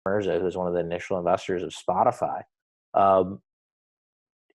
Mirza, who was one of the initial investors of Spotify. Um,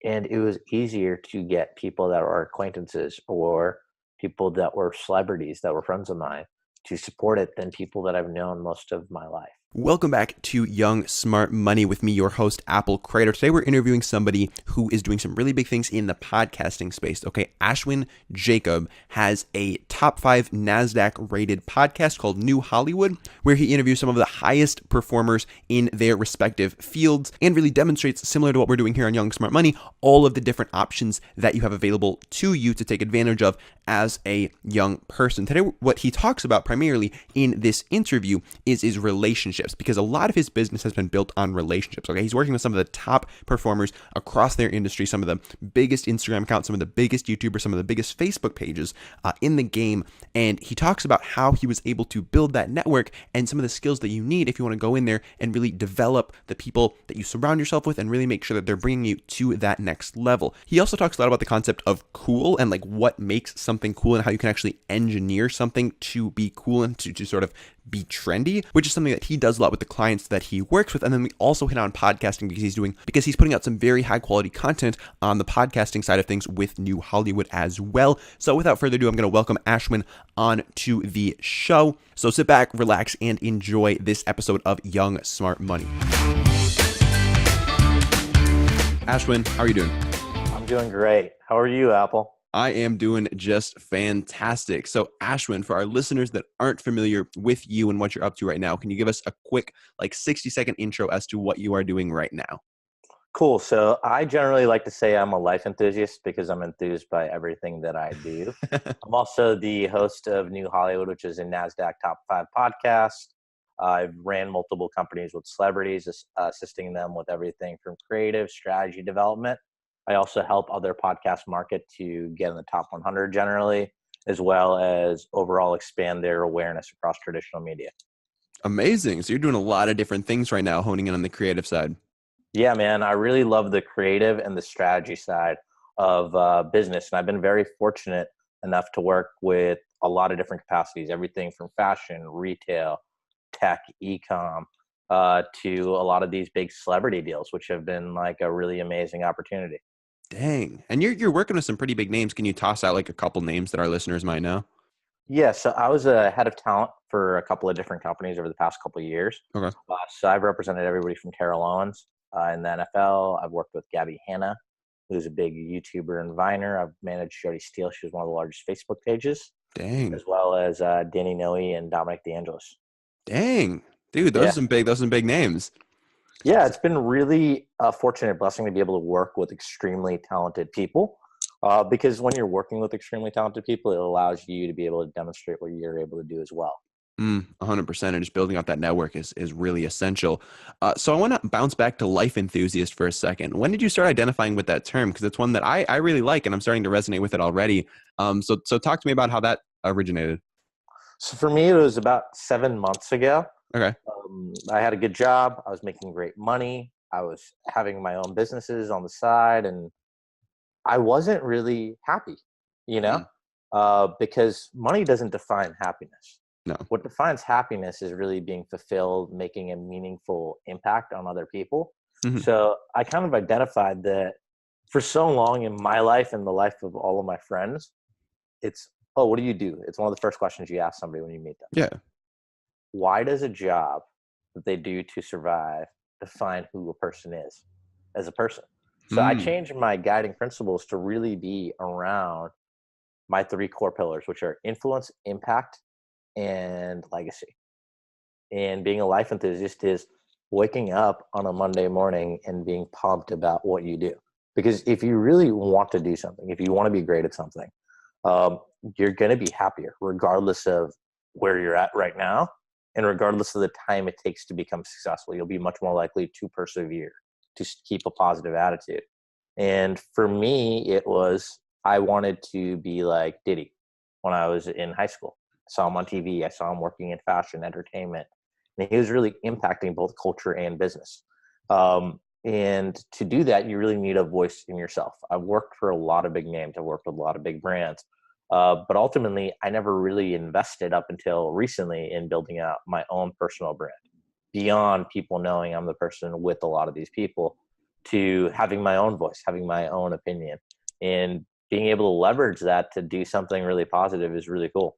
and it was easier to get people that were acquaintances or people that were celebrities that were friends of mine to support it than people that I've known most of my life. Welcome back to Young Smart Money with me, your host, Crider. Today we're interviewing somebody who is doing some really big things in the podcasting space. Okay, Ashwin Jacob has a top 5 NASDAQ rated podcast called New Hollywood, where he interviews some of the highest performers in their respective fields and really demonstrates, similar to what we're doing here on Young Smart Money, all of the different options that you have available to you to take advantage of as a young person. Today, what he talks about primarily in this interview is his relationships, because a lot of his business has been built on relationships. Okay, he's working with some of the top performers across their industry, some of the biggest Instagram accounts, some of the biggest YouTubers, some of the biggest Facebook pages in the game. And he talks about how he was able to build that network and some of the skills that you need if you want to go in there and really develop the people that you surround yourself with and really make sure that they're bringing you to that next level. He also talks a lot about the concept of cool and like what makes something cool and how you can actually engineer something to be cool and to sort of be trendy, which is something that he does a lot with the clients that he works with. And then we also hit on podcasting because he's putting out some very high quality content on the podcasting side of things with New Hollywood as well. So without further ado, I'm going to welcome Ashwin on to the show. So sit back, relax, and enjoy this episode of Young Smart Money. Ashwin, how are you doing? I'm doing great. How are you, Apple? I am doing just fantastic. So Ashwin, for our listeners that aren't familiar with you and what you're up to right now, can you give us a quick 60-second intro as to what you are doing right now? Cool. So I generally like to say I'm a life enthusiast because I'm enthused by everything that I do. I'm also the host of New Hollywood, which is a NASDAQ top 5 podcast. I've ran multiple companies with celebrities, assisting them with everything from creative strategy development. I also help other podcasts market to get in the top 100 generally, as well as overall expand their awareness across traditional media. Amazing. So you're doing a lot of different things right now, honing in on the creative side. Yeah, man, I really love the creative and the strategy side of business. And I've been very fortunate enough to work with a lot of different capacities, everything from fashion, retail, tech, e-com, to a lot of these big celebrity deals, which have been like a really amazing opportunity. Dang. And you're working with some pretty big names. Can you toss out like a couple names that our listeners might know? Yeah, so I was a head of talent for a couple of different companies over the past couple of years. Okay. So I've represented everybody from Terrell Owens in the NFL. I've worked with Gabby Hanna, who's a big YouTuber and Viner. I've managed Jody Steele. She was one of the largest Facebook pages. Dang. As well as Danny Noe and Dominic DeAngelis. Dang. Dude, those Yeah. are some big names. Yeah, it's been really a fortunate blessing to be able to work with extremely talented people. Because when you're working with extremely talented people, it allows you to be able to demonstrate what you're able to do as well. 100%. And just building out that network is really essential. So I want to bounce back to life enthusiast for a second. When did you start identifying with that term? Because it's one that I really like, and I'm starting to resonate with it already. So talk to me about how that originated. So for me, it was about 7 months ago. Okay. I had a good job. I was making great money. I was having my own businesses on the side, and I wasn't really happy, because money doesn't define happiness. No. What defines happiness is really being fulfilled, making a meaningful impact on other people. Mm-hmm. So I kind of identified that for so long in my life and the life of all of my friends, it's, oh, what do you do? It's one of the first questions you ask somebody when you meet them. Yeah. Why does a job that they do to survive define who a person is as a person? So I changed my guiding principles to really be around my 3 core pillars, which are influence, impact, and legacy. And being a life enthusiast is waking up on a Monday morning and being pumped about what you do. Because if you really want to do something, if you want to be great at something, you're going to be happier regardless of where you're at right now. And regardless of the time it takes to become successful, you'll be much more likely to persevere, to keep a positive attitude. And for me, it was, I wanted to be like Diddy when I was in high school. I saw him on TV. I saw him working in fashion, entertainment. And he was really impacting both culture and business. And to do that, you really need a voice in yourself. I've worked for a lot of big names. I've worked with a lot of big brands. But ultimately, I never really invested up until recently in building out my own personal brand. beyond people knowing I'm the person with a lot of these people, to having my own voice, having my own opinion, and being able to leverage that to do something really positive is really cool.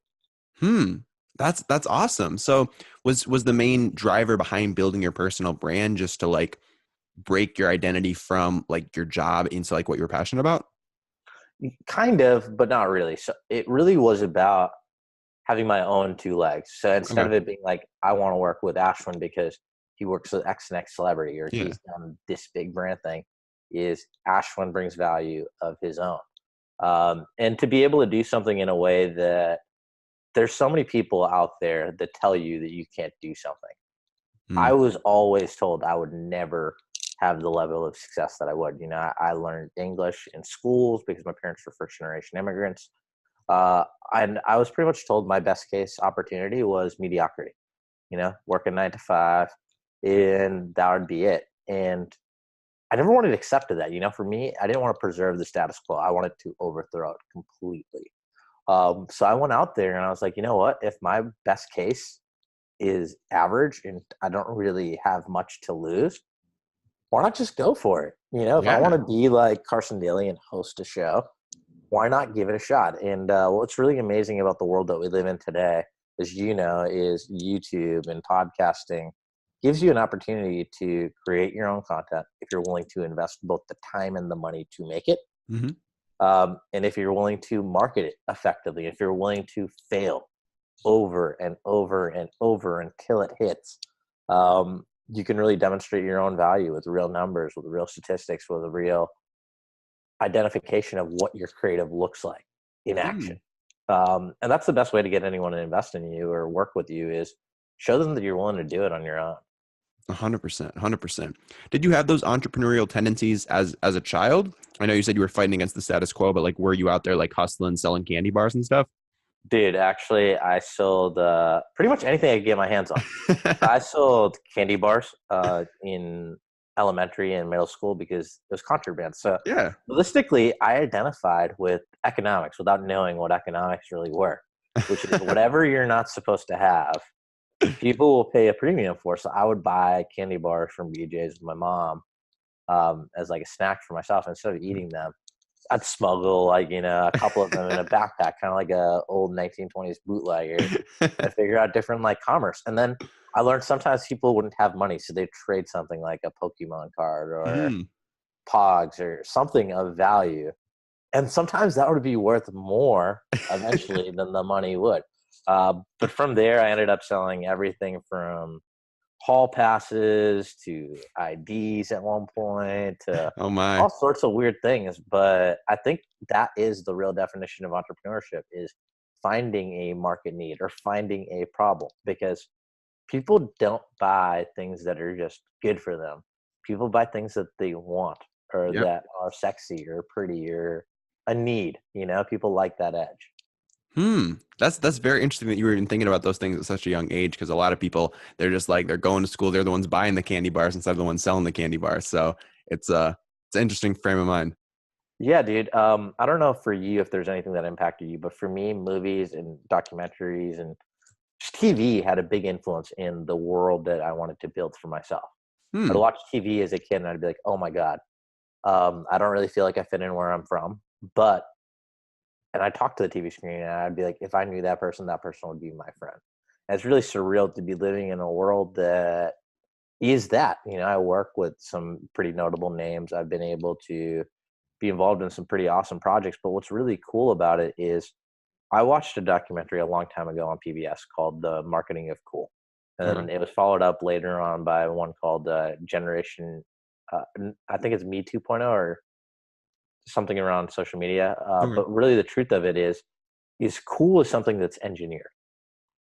That's awesome. So was the main driver behind building your personal brand just to like break your identity from like your job into like what you're passionate about? Kind of, but not really. So it really was about having my own two legs. So instead Okay. of it being like, I want to work with Ashwin because he works with X and X celebrity or Yeah. he's done this big brand thing, is Ashwin brings value of his own. And to be able to do something in a way that there's so many people out there that tell you that you can't do something. I Mm. was always told I would never have the level of success that I would. You know, I learned English in schools because my parents were first generation immigrants. Uh, and I was pretty much told my best case opportunity was mediocrity, you know, working 9 to 5, and that would be it. And I never wanted to accept that. You know, for me, I didn't want to preserve the status quo. I wanted to overthrow it completely. So I went out there and I was like, you know what? If my best case is average and I don't really have much to lose, why not just go for it? You know, if I want Yeah. to be like Carson Daly and host a show, why not give it a shot? And what's really amazing about the world that we live in today, as you know, is YouTube and podcasting gives you an opportunity to create your own content if you're willing to invest both the time and the money to make it. Mm-hmm. And if you're willing to market it effectively, if you're willing to fail over and over and over until it hits, you can really demonstrate your own value with real numbers, with real statistics, with a real identification of what your creative looks like in action. And that's the best way to get anyone to invest in you or work with you, is show them that you're willing to do it on your own. 100%. 100%. Did you have those entrepreneurial tendencies as a child? I know you said you were fighting against the status quo, but like were you out there like hustling, selling candy bars and stuff? Dude, actually, I sold pretty much anything I could get my hands on. I sold candy bars in elementary and middle school because it was contraband. So Yeah. realistically, I identified with economics without knowing what economics really were, which is whatever you're not supposed to have, people will pay a premium for. So I would buy candy bars from BJ's with my mom as like a snack for myself. Instead of eating them, I'd smuggle like, you know, a couple of them in a backpack, kind of like a old 1920s bootlegger, and figure out different like commerce. And then I learned sometimes people wouldn't have money, so they'd trade something like a Pokemon card or Mm. Pogs or something of value. And sometimes that would be worth more eventually than the money would. But from there, I ended up selling everything from hall passes to IDs at one point to Oh my. all sorts of weird things. But I think that is the real definition of entrepreneurship, is finding a market need or finding a problem, because people don't buy things that are just good for them. People buy things that they want or Yep. that are sexy or pretty or a need. You know, people like that edge. That's very interesting that you were even thinking about those things at such a young age, because a lot of people, they're just like they're going to school, they're the ones buying the candy bars instead of the ones selling the candy bars. So it's an interesting frame of mind. Yeah, dude. I don't know for you if there's anything that impacted you, but for me, movies and documentaries and just TV had a big influence in the world that I wanted to build for myself. I'd Hmm. watch TV as a kid and I'd be like, oh my God, I don't really feel like I fit in where I'm from. But, and I talk to the TV screen and I'd be like, if I knew that person would be my friend. And it's really surreal to be living in a world that is that. You know, I work with some pretty notable names. I've been able to be involved in some pretty awesome projects. But what's really cool about it is I watched a documentary a long time ago on PBS called The Marketing of Cool. And Okay. then it was followed up later on by one called Generation, I think it's Me 2.0 or something around social media. Okay. But really the truth of it is cool is something that's engineered.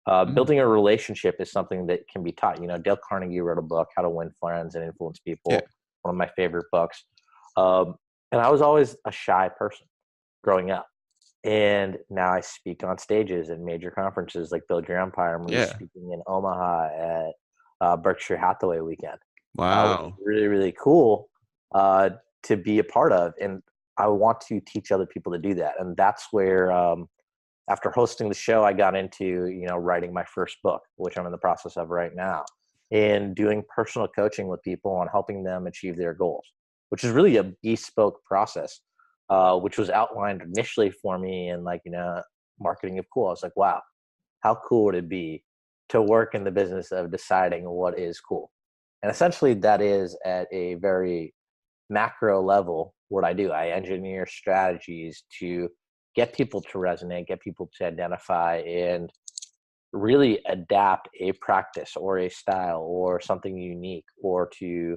Mm. Building a relationship is something that can be taught. You know, Dale Carnegie wrote a book, How to Win Friends and Influence Yeah. People, one of my favorite books. Um, and I was always a shy person growing up. And now I speak on stages at major conferences like Build Your Empire. I'm going to be Yeah. speaking in Omaha at Berkshire Hathaway weekend, which is Wow. really, really cool uh, to be a part of. And I want to teach other people to do that. And that's where, after hosting the show, I got into, you know, writing my first book, which I'm in the process of right now. in doing personal coaching with people on helping them achieve their goals, which is really a bespoke process, which was outlined initially for me in marketing of cool. I was like, wow, how cool would it be to work in the business of deciding what is cool? And essentially that is at a very macro level what I do. I engineer strategies to get people to resonate, get people to identify, and really adapt a practice or a style or something unique, or to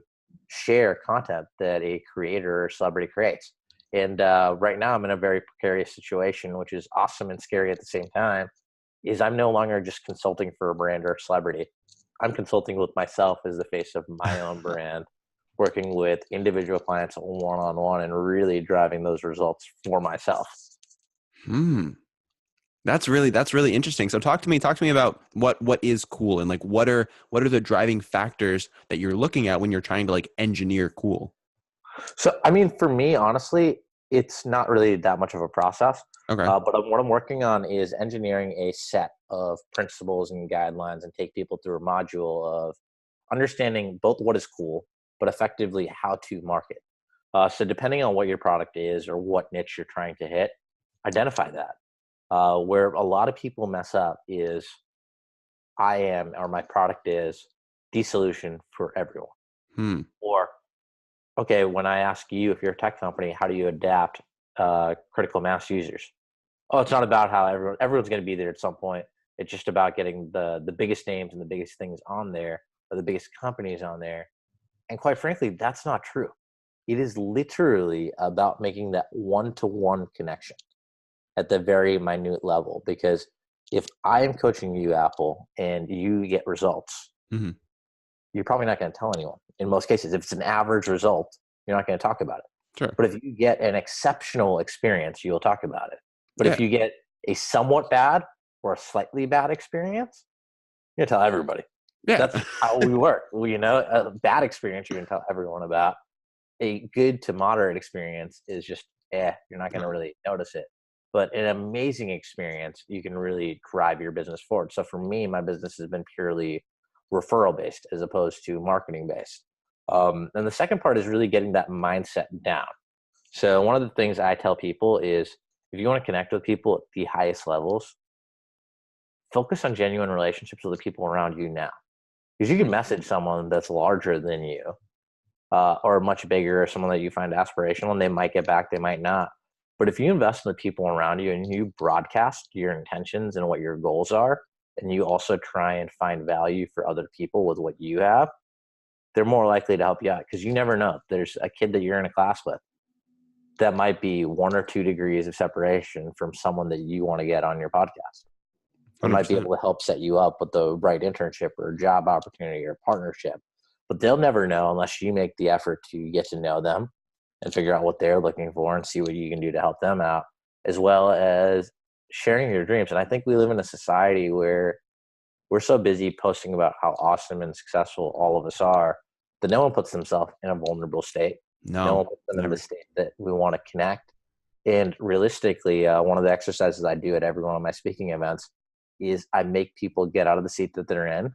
share content that a creator or celebrity creates. And right now I'm in a very precarious situation, which is awesome and scary at the same time, is I'm no longer just consulting for a brand or a celebrity. I'm consulting with myself as the face of my own brand, working with individual clients one-on-one and really driving those results for myself. That's really interesting. So talk to me about what is cool, and like what are the driving factors that you're looking at when you're trying to like engineer cool? So, I mean, for me, honestly, it's not really that much of a process. Okay. But what I'm working on is engineering a set of principles and guidelines and take people through a module of understanding both what is cool, but effectively how to market. So depending on what your product is or what niche you're trying to hit, identify that. Where a lot of people mess up is my product is the solution for everyone. Or, okay, when I ask you if you're a tech company, how do you adapt critical mass users? Oh, it's not about how everyone's going to be there at some point. It's just about getting the biggest names and the biggest things on there, or the biggest companies on there. And quite frankly, that's not true. It is literally about making that one-to-one connection at the very minute level. Because if I am coaching you, Apple, and you get results, you're probably not going to tell anyone. In most cases, if it's an average result, you're not going to talk about it. Sure. But if you get an exceptional experience, you'll talk about it. But if you get a somewhat bad or a slightly bad experience, you're going to tell everybody. Yeah. That's how we work. A bad experience you're going to tell everyone about. A good to moderate experience is just, you're not going to really notice it. But an amazing experience, you can really drive your business forward. So for me, my business has been purely referral based as opposed to marketing based. And the second part is really getting that mindset down. So one of the things I tell people is, if you want to connect with people at the highest levels, focus on genuine relationships with the people around you now. Because you can message someone that's larger than you, or much bigger, or someone that you find aspirational, and they might get back, they might not. But if you invest in the people around you and you broadcast your intentions and what your goals are, and you also try and find value for other people with what you have, they're more likely to help you out. Because you never know. There's a kid that you're in a class with that might be 1 or 2 degrees of separation from someone that you want to get on your podcast. They might be able to help set you up with the right internship or job opportunity or partnership. But they'll never know unless you make the effort to get to know them and figure out what they're looking for and see what you can do to help them out, as well as sharing your dreams. And I think we live in a society where we're so busy posting about how awesome and successful all of us are that no one puts themselves in a vulnerable state. No one puts them in the state that we want to connect. And realistically, one of the exercises I do at every one of my speaking events is I make people get out of the seat that they're in,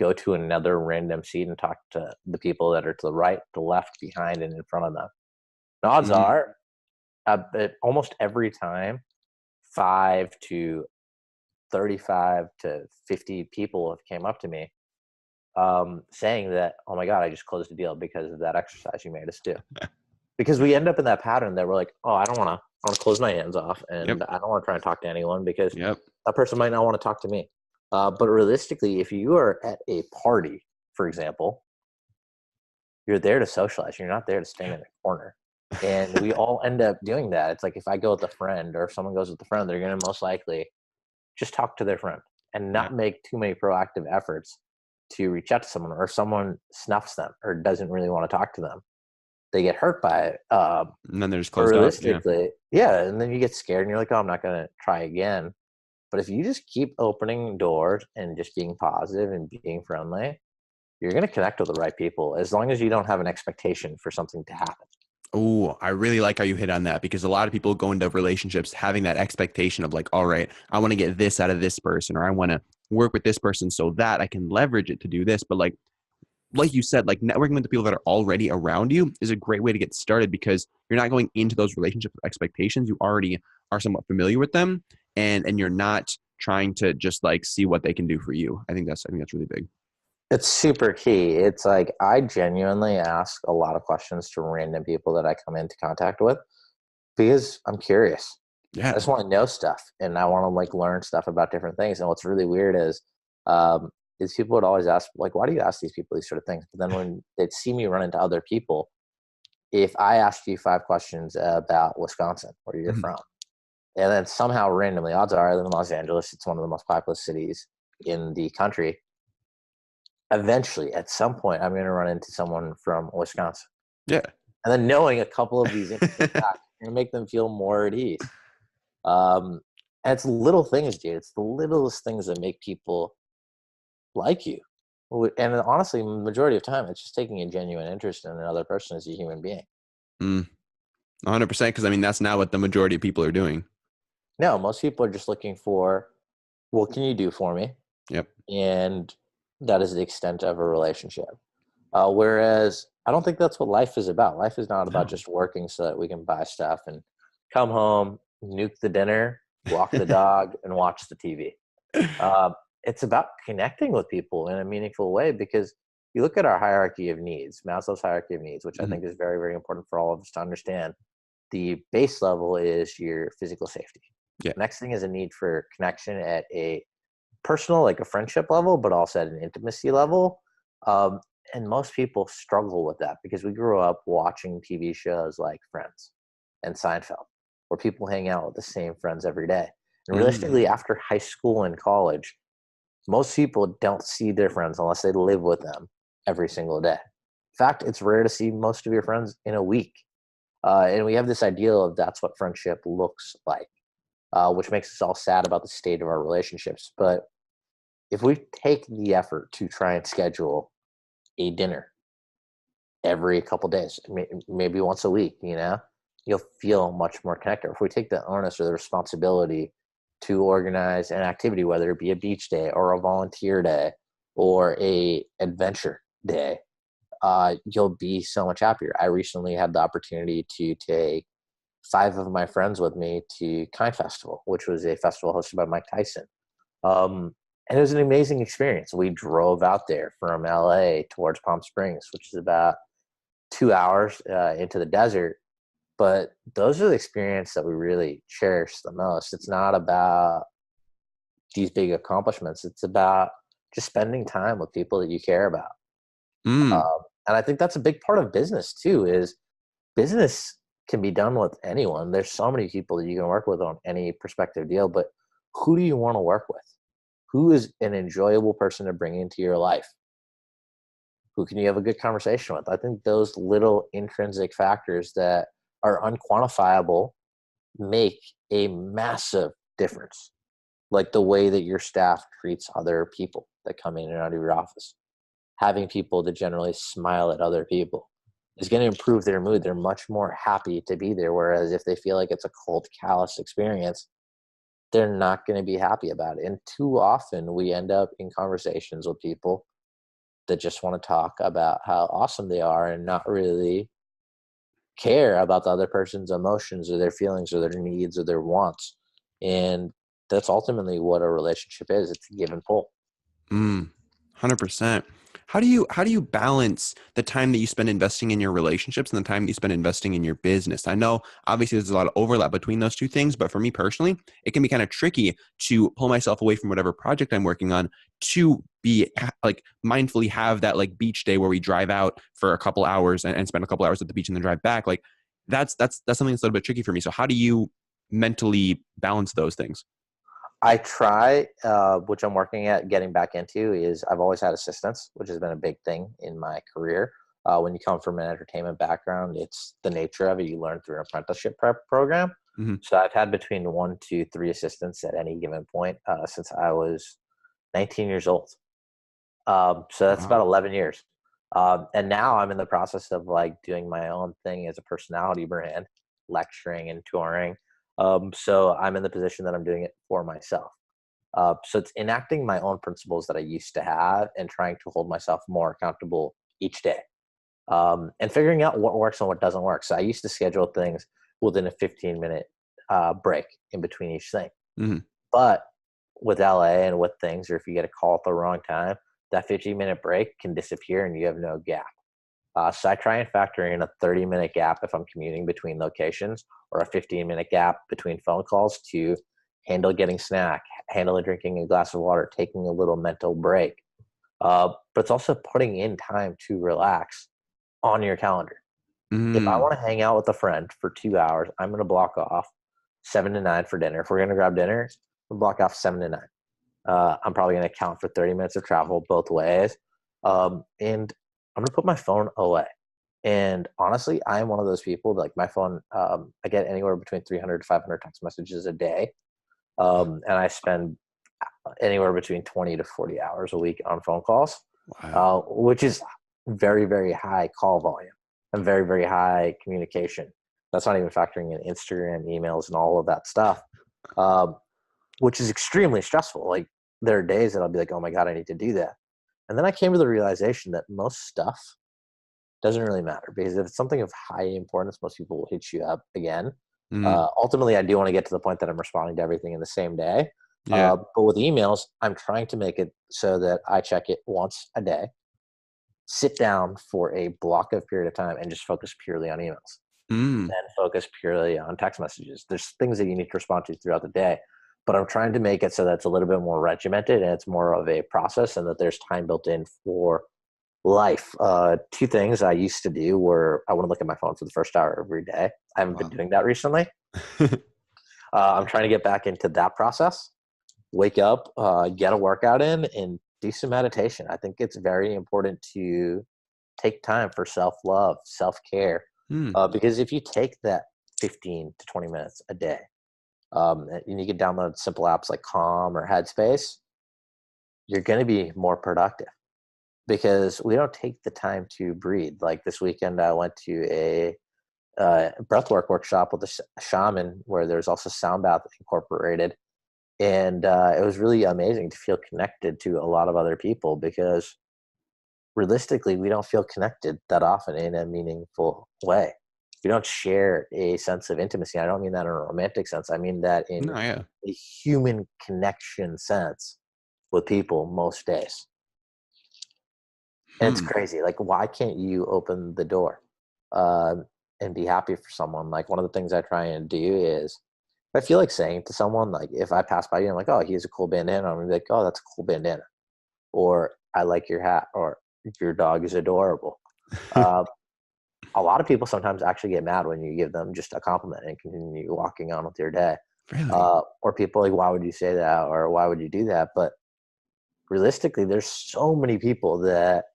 go to another random seat and talk to the people that are to the right, the left, behind, and in front of them. And odds are, almost every time, 5 to 35 to 50 people have came up to me saying that, oh my God, I just closed a deal because of that exercise you made us do. Because we end up in that pattern that we're like, oh, I want to close my hands off, and I don't want to try and talk to anyone because that person might not want to talk to me. But realistically, if you are at a party, for example, you're there to socialize. You're not there to stand in a corner. And we all end up doing that. It's like if I go with a friend, or if someone goes with a friend, they're going to most likely just talk to their friend and not make too many proactive efforts to reach out to someone, or someone snuffs them or doesn't really want to talk to them. They get hurt by it. And then they're just closed realistically, and then you get scared and you're like, oh, I'm not going to try again. But if you just keep opening doors and just being positive and being friendly, you're going to connect with the right people, as long as you don't have an expectation for something to happen. Oh, I really like how you hit on that, because a lot of people go into relationships having that expectation of like, all right, I want to get this out of this person, or I want to work with this person so that I can leverage it to do this. But like you said, like networking with the people that are already around you is a great way to get started, because you're not going into those relationships with expectations. You already are somewhat familiar with them, and you're not trying to just like see what they can do for you. I think that's really big. It's super key. It's like I genuinely ask a lot of questions to random people that I come into contact with because I'm curious. I Yeah. just want to know stuff and I want to like learn stuff about different things. And what's really weird um, is people would always ask, like, why do you ask these people these sort of things? But then when they'd see me run into other people, if I asked you 5 questions about Wisconsin, where you're Mhm. from, and then somehow randomly, odds are I live in Los Angeles, it's one of the most populous cities in the country. Eventually, at some point, I'm going to run into someone from Wisconsin. Yeah. And then knowing a couple of these interesting facts, going to make them feel more at ease. Um, and it's little things, dude. It's the littlest things that make people like you. And honestly, majority of time, it's just taking a genuine interest in another person as a human being. 100%. Because I mean, that's not what the majority of people are doing. No, most people are just looking for, what can you do for me? Yep. And that is the extent of a relationship. Whereas I don't think that's what life is about. Life is not about No. just working so that we can buy stuff and come home, nuke the dinner, walk the dog, and watch the TV. Uh, it's about connecting with people in a meaningful way, because you look at our hierarchy of needs, Maslow's hierarchy of needs, which I Mhm. think is very, very important for all of us to understand. The base level is your physical safety. Yeah. Next thing is a need for connection at a personal, like a friendship level, but also at an intimacy level. Um, and most people struggle with that because we grew up watching TV shows like Friends and Seinfeld, where people hang out with the same friends every day. And realistically, Mm. after high school and college, most people don't see their friends unless they live with them every single day. In fact, it's rare to see most of your friends in a week. And we have this ideal of that's what friendship looks like, which makes us all sad about the state of our relationships. But if we take the effort to try and schedule a dinner every couple days, maybe once a week, you'll feel much more connected. If we take the onus or the responsibility to organize an activity, whether it be a beach day or a volunteer day or a adventure day, you'll be so much happier. I recently had the opportunity to take 5 of my friends with me to Kind Festival, which was a festival hosted by Mike Tyson. Um, and it was an amazing experience. We drove out there from LA towards Palm Springs, which is about 2 hours into the desert. But those are the experiences that we really cherish the most. It's not about these big accomplishments. It's about just spending time with people that you care about. Mm. And I think that's a big part of business too, is business can be done with anyone. There's so many people that you can work with on any prospective deal, but who do you want to work with? Who is an enjoyable person to bring into your life? Who can you have a good conversation with? I think those little intrinsic factors that are unquantifiable make a massive difference. Like the way that your staff treats other people that come in and out of your office. Having people that generally smile at other people is going to improve their mood. They're much more happy to be there. Whereas if they feel like it's a cold, callous experience, they're not going to be happy about it. And too often we end up in conversations with people that just want to talk about how awesome they are and not really care about the other person's emotions or their feelings or their needs or their wants. And that's ultimately what a relationship is. It's a give and pull. 100%. How do you balance the time that you spend investing in your relationships and the time that you spend investing in your business? I know obviously there's a lot of overlap between those two things, but for me personally, it can be kind of tricky to pull myself away from whatever project I'm working on to be like mindfully have that like beach day where we drive out for a couple hours and spend a couple hours at the beach and then drive back. Like that's something that's a little bit tricky for me. So how do you mentally balance those things? I try, which I'm working at getting back into, is I've always had assistants, which has been a big thing in my career. When you come from an entertainment background, it's the nature of it. You learn through an apprenticeship prep program. Hmm. So I've had between 1 to 3 assistants at any given point since I was 19 years old. So that's about Wow. 11 years. And now I'm in the process of like doing my own thing as a personality brand, lecturing and touring. So I'm in the position that I'm doing it for myself. So it's enacting my own principles that I used to have and trying to hold myself more accountable each day, and figuring out what works and what doesn't work. So I used to schedule things within a 15-minute break in between each thing. Mm-hmm. But with LA and with things, or if you get a call at the wrong time, that 15-minute break can disappear and you have no gap. So I try and factor in a 30-minute gap if I'm commuting between locations, or a 15-minute gap between phone calls to handle getting snack, handle drinking a glass of water, taking a little mental break. But it's also putting in time to relax on your calendar. If I Mm-hmm. want to hang out with a friend for 2 hours, I'm going to block off 7 to 9 for dinner. If we're going to grab dinner, we'll block off 7 to 9. I'm probably going to count for 30 minutes of travel both ways. And I'm going to put my phone away. And honestly, I am one of those people, like my phone, I get anywhere between 300 to 500 text messages a day. And I spend anywhere between 20 to 40 hours a week on phone calls, Wow. which is very, very high call volume and very, very high communication. That's not even factoring in Instagram, emails, and all of that stuff, um, which is extremely stressful. Like there are days that I'll be like, oh my God, I need to do that. And then I came to the realization that most stuff doesn't really matter, because if it's something of high importance, most people will hit you up again. Mm-hmm. Ultimately, I do want to get to the point that I'm responding to everything in the same day. Yeah. But with emails, I'm trying to make it so that I check it once a day, sit down for a block of period of time, and just focus purely on emails, Mm. then focus purely on text messages. There's things that you need to respond to throughout the day, but I'm trying to make it so that it's a little bit more regimented and it's more of a process, and that there's time built in for life. Two things I used to do were I want to look at my phone for the first hour every day. I haven't been Wow. doing that recently. I'm trying to get back into that process. Wake up, get a workout in, and do some meditation. I think it's very important to take time for self-love, self-care, Mm. because if you take that 15 to 20 minutes a day, and you can download simple apps like Calm or Headspace, you're going to be more productive, because we don't take the time to breathe. Like this weekend, I went to a breathwork workshop with a shaman where there's also sound bath incorporated. And it was really amazing to feel connected to a lot of other people, because realistically, we don't feel connected that often in a meaningful way. We don't share a sense of intimacy. I don't mean that in a romantic sense. I mean that in No, yeah. a human connection sense with people most days. And it's Hmm. crazy. Like, why can't you open the door um, and be happy for someone? Like, one of the things I try and do is, I feel like saying to someone, like, if I pass by you, I'm like, oh, he has a cool bandana. I'm gonna be like, oh, that's a cool bandana. Or I like your hat. Or your dog is adorable. Uh, a lot of people sometimes actually get mad when you give them just a compliment and continue walking on with your day. Really? Or people are like, why would you say that? Or why would you do that? But realistically, there's so many people that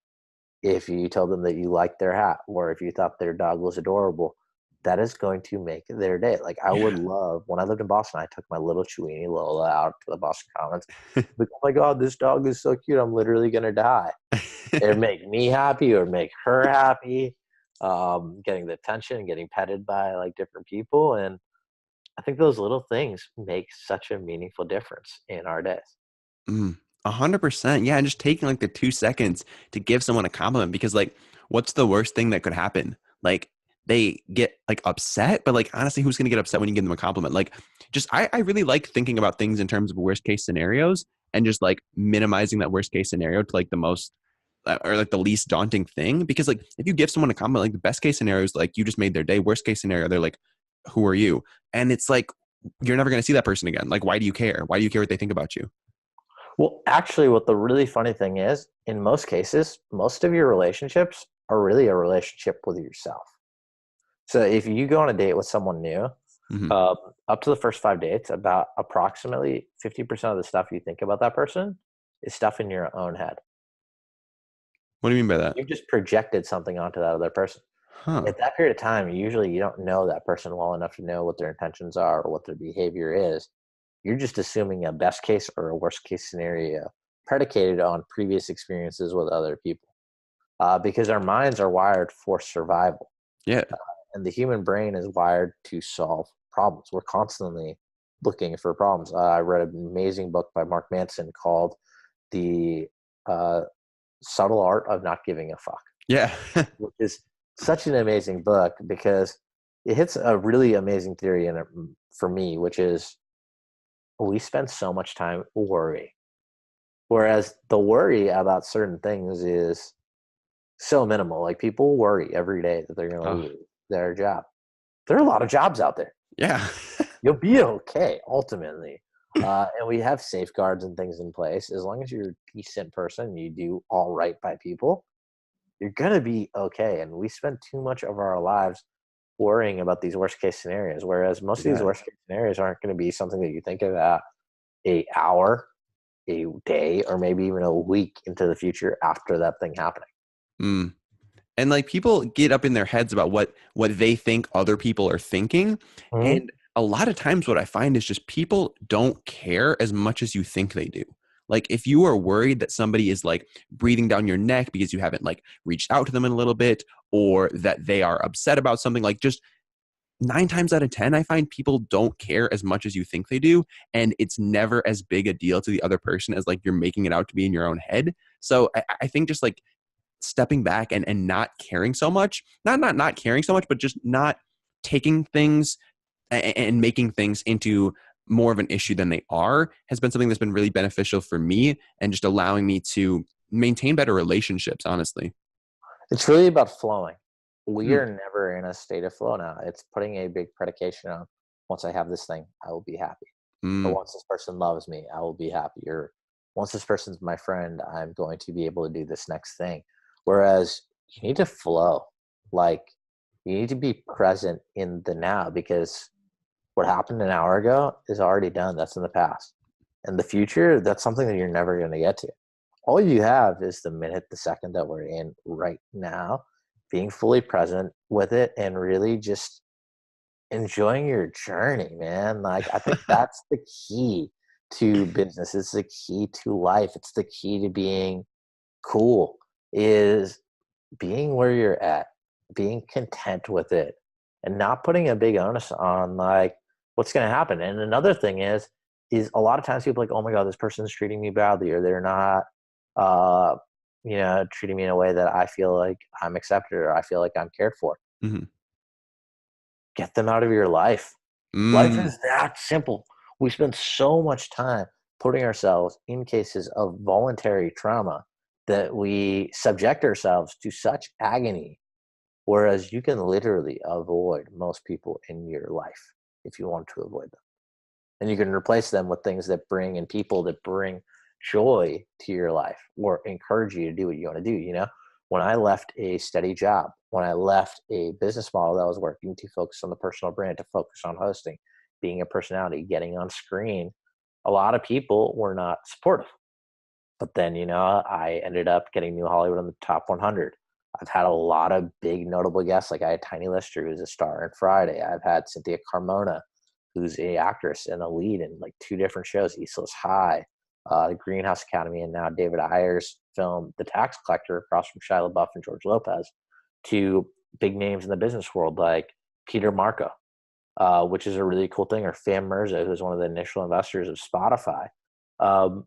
if you told them that you liked their hat, or if you thought their dog was adorable, that is going to make their day. Like I would Yeah. love, when I lived in Boston, I took my little Chiweenie Lola out to the Boston Commons. Like, oh my God, this dog is so cute. I'm literally going to die. It make me happy or make her happy. Getting the attention, getting petted by like different people. And I think those little things make such a meaningful difference in our days. 100%. Yeah, and just taking like the 2 seconds to give someone a compliment, because like, what's the worst thing that could happen? Like, they get like upset, but like honestly, who's gonna get upset when you give them a compliment? Like, just I really like thinking about things in terms of worst case scenarios, and just like minimizing that worst case scenario to like the most or like the least daunting thing. Because like if you give someone a compliment, like the best case scenario is like you just made their day. Worst case scenario, they're like, who are you? And it's like you're never gonna see that person again. Like, why do you care? Why do you care what they think about you? Well, actually, what the really funny thing is, in most cases, most of your relationships are really a relationship with yourself. So if you go on a date with someone new, Hmm. uh, up to the first 5 dates, about approximately 50% of the stuff you think about that person is stuff in your own head. What do you mean by that? You've just projected something onto that other person. Huh. At that period of time, usually you don't know that person well enough to know what their intentions are or what their behavior is. You're just assuming a best case or a worst case scenario predicated on previous experiences with other people. Because our minds are wired for survival, Yeah. and the human brain is wired to solve problems. We're constantly looking for problems. I read an amazing book by Mark Manson called The Subtle Art of Not Giving a Fuck, Yeah. which is such an amazing book because it hits a really amazing theory in it for me, which is we spend so much time worrying. Whereas the worry about certain things is so minimal. Like people worry every day that they're going to Oh, lose their job. There are a lot of jobs out there. yeah. You'll be okay ultimately. And we have safeguards and things in place. As long as you're a decent person, you do all right by people, you're going to be okay. And we spend too much of our lives worrying about these worst case scenarios, whereas most of these Yeah. worst case scenarios aren't going to be something that you think about a hour, a day, or maybe even a week into the future after that thing happening. Mm. And like people get up in their heads about what they think other people are thinking. Mm-hmm. And a lot of times what I find is just people don't care as much as you think they do. Like if you are worried that somebody is like breathing down your neck because you haven't like reached out to them in a little bit, or that they are upset about something, like just 9 times out of 10, I find people don't care as much as you think they do. And it's never as big a deal to the other person as like you're making it out to be in your own head. So I think just like stepping back and not caring so much, not caring so much, but just not taking things and making things into more of an issue than they are has been something that's been really beneficial for me and just allowing me to maintain better relationships, honestly. It's really about flowing. We Mm, are never in a state of flow now. It's putting a big predication on once I have this thing, I will be happy. Or mm, once this person loves me, I will be happy. Or once this person's my friend, I'm going to be able to do this next thing. Whereas you need to flow. Like you need to be present in the now because what happened an hour ago is already done. That's in the past. And the future, that's something that you're never going to get to. All you have is the minute, the second that we're in right now, being fully present with it and really just enjoying your journey, man. Like, I think that's the key to business. It's the key to life. It's the key to being cool is being where you're at, being content with it, and not putting a big onus on like what's going to happen. And another thing is a lot of times people are like, oh my god, this person's treating me badly, or they're not, uh, treating me in a way that I feel like I'm accepted or I feel like I'm cared for. mhm, Get them out of your life. Life mm. is that simple. We spend so much time putting ourselves in cases of voluntary trauma that we subject ourselves to such agony. Whereas you can literally avoid most people in your life if you want to avoid them. And you can replace them with things that bring and people that bring joy to your life or encourage you to do what you want to do. When I left a steady job, when I left a business model that was working to focus on the personal brand, to focus on hosting, being a personality, getting on screen, a lot of people were not supportive. But then, I ended up getting New Hollywood on the top 100. I've had a lot of big notable guests. Like I had Tiny Lister, who's a star in Friday. I've had Cynthia Carmona, who's a actress and a lead in like 2 different shows, East Coast High, the Greenhouse Academy, and now David Ayer's film The Tax Collector across from Shia LaBeouf and George Lopez, to big names in the business world like Peter Marco, which is a really cool thing, or Fam Mirza, who's one of the initial investors of Spotify. Um,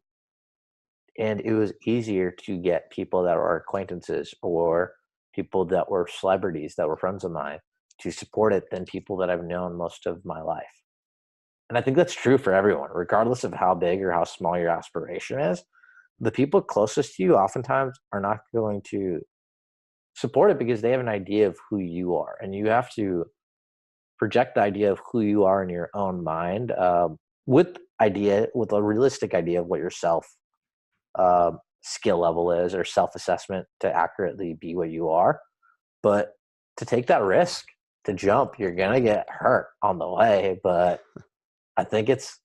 and it was easier to get people that were acquaintances or people that were celebrities that were friends of mine to support it than people that I've known most of my life. And I think that's true for everyone, regardless of how big or how small your aspiration is. The people closest to you oftentimes are not going to support it because they have an idea of who you are. And you have to project the idea of who you are in your own mind, with a realistic idea of what yourself skill level is or self-assessment to accurately be what you are. But to take that risk, to jump, you're going to get hurt on the way. But I think it's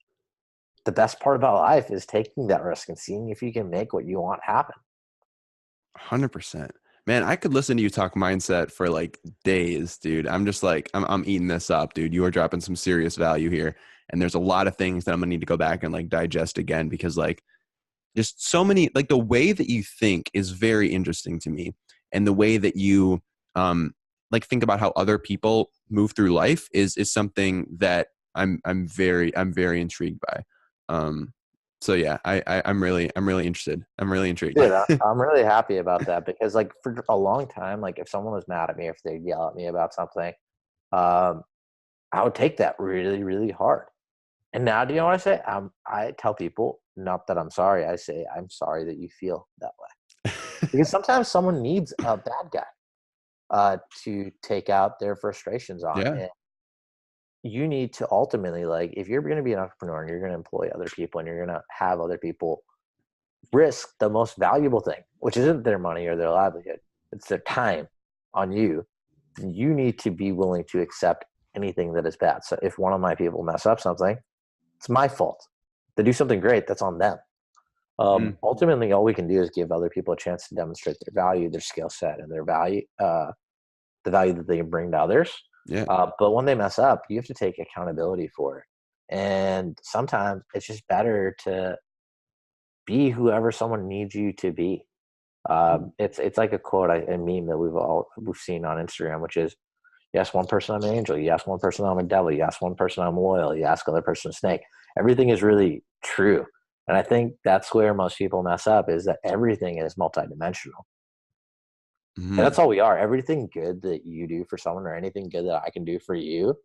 the best part about life is taking that risk and seeing if you can make what you want happen. 100%. Man, I could listen to you talk mindset for like days, dude. I'm just like, I'm eating this up, dude. You are dropping some serious value here. And there's a lot of things that I'm gonna need to go back and like digest again because like just so many, like the way that you think is very interesting to me. And the way that you like think about how other people move through life is something that I'm very intrigued by. So yeah, I'm really interested. I'm really intrigued. Dude, I'm really happy about that because like for a long time, like if someone was mad at me, if they yell at me about something, um, I would take that really, really hard. And now, do you know what I say? I tell people, not that I'm sorry. I say, I'm sorry that you feel that way. Because sometimes someone needs a bad guy to take out their frustrations on. Yeah. And you need to ultimately, like, if you're going to be an entrepreneur and you're going to employ other people and you're going to have other people risk the most valuable thing, which isn't their money or their livelihood, it's their time on you, then you need to be willing to accept anything that is bad. So if one of my people mess up something, it's my fault. They do something great, that's on them. Ultimately, all we can do is give other people a chance to demonstrate their value, their skill set, and their value, the value that they can bring to others. Yeah. But when they mess up, you have to take accountability for it. And sometimes it's just better to be whoever someone needs you to be. It's like a quote, a meme that we've seen on Instagram, which is, you ask one person I'm an angel, you ask one person I'm a devil, you ask one person I'm loyal, you ask other person a snake. Everything is really true. And I think that's where most people mess up, is that everything is multidimensional. And that's all we are. Everything good that you do for someone or anything good that I can do for you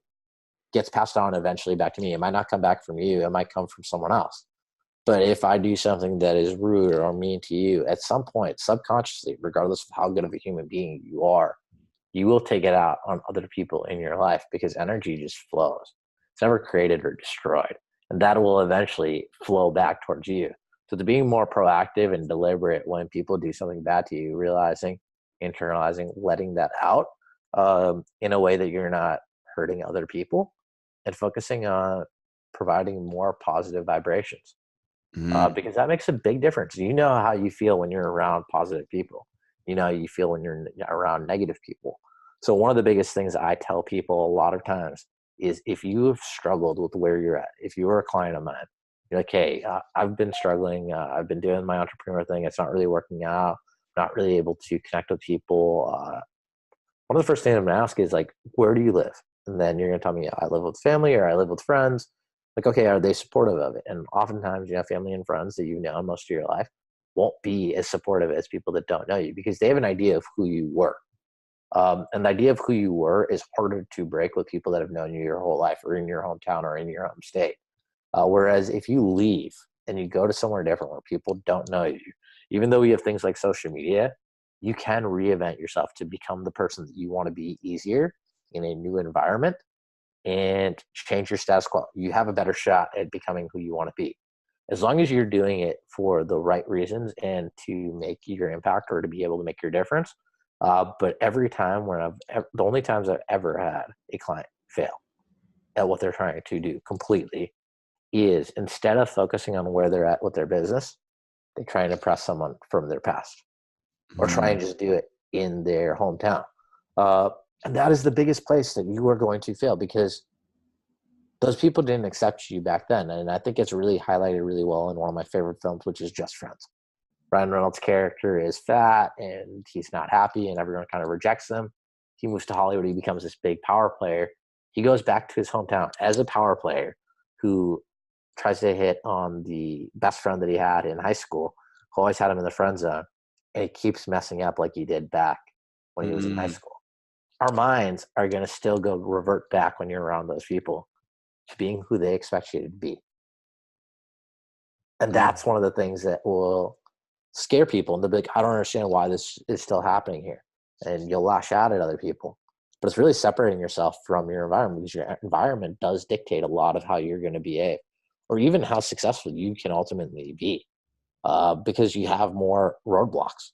gets passed on eventually back to me. It might not come back from you. It might come from someone else. But if I do something that is rude or mean to you, at some point, subconsciously, regardless of how good of a human being you are, you will take it out on other people in your life because energy just flows. It's never created or destroyed. And that will eventually flow back towards you. So to being more proactive and deliberate when people do something bad to you, realizing, internalizing, letting that out in a way that you're not hurting other people, and focusing on providing more positive vibrations. Because that makes a big difference. You know how you feel when you're around positive people. You know how you feel when you're around negative people. So one of the biggest things I tell people a lot of times is, if you have struggled with where you're at, if you are a client of mine, you're like, hey, I've been struggling. I've been doing my entrepreneur thing. It's not really working out. Not really able to connect with people. One of the first things I'm going to ask is like, where do you live? And then you're going to tell me, I live with family or I live with friends. Like, okay, are they supportive of it? And oftentimes, family and friends that you know most of your life won't be as supportive as people that don't know you, because they have an idea of who you were. And the idea of who you were is harder to break with people that have known you your whole life, or in your hometown or in your home state. Whereas if you leave and you go to somewhere different where people don't know you, even though we have things like social media, you can reinvent yourself to become the person that you want to be easier in a new environment and change your status quo. You have a better shot at becoming who you want to be, as long as you're doing it for the right reasons and to make your impact or to be able to make your difference. But every time the only times I've ever had a client fail at what they're trying to do completely is, instead of focusing on where they're at with their business, they try and impress someone from their past, or try and just do it in their hometown. And that is the biggest place that you are going to fail, because those people didn't accept you back then. And I think it's really highlighted really well in one of my favorite films, which is Just Friends. Ryan Reynolds' character is fat and he's not happy and everyone kind of rejects him. He moves to Hollywood. He becomes this big power player. He goes back to his hometown as a power player who tries to hit on the best friend that he had in high school, who always had him in the friend zone. And he keeps messing up like he did back when he was in high school. Our minds are going to still go revert back when you're around those people to being who they expect you to be. And that's one of the things that will scare people. And they'll be like, I don't understand why this is still happening here. And you'll lash out at other people. But it's really separating yourself from your environment, because your environment does dictate a lot of how you're going to behave, or even how successful you can ultimately be, because you have more roadblocks.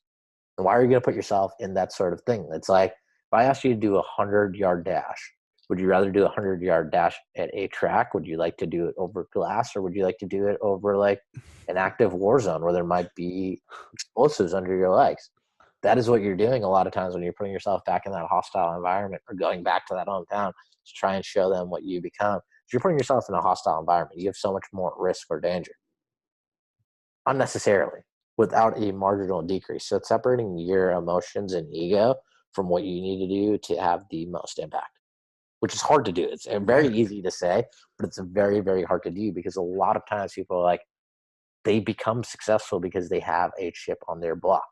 And why are you going to put yourself in that sort of thing? It's like, if I asked you to do 100-yard dash, would you rather do 100-yard dash at a track? Would you like to do it over glass, or would you like to do it over like an active war zone where there might be explosives under your legs? That is what you're doing a lot of times when you're putting yourself back in that hostile environment, or going back to that hometown to try and show them what you become. If you're putting yourself in a hostile environment, you have so much more risk or danger unnecessarily, without a marginal decrease. So it's separating your emotions and ego from what you need to do to have the most impact. which is hard to do. It's very easy to say, but it's very, very hard to do because a lot of times people are like, they become successful because they have a chip on their block.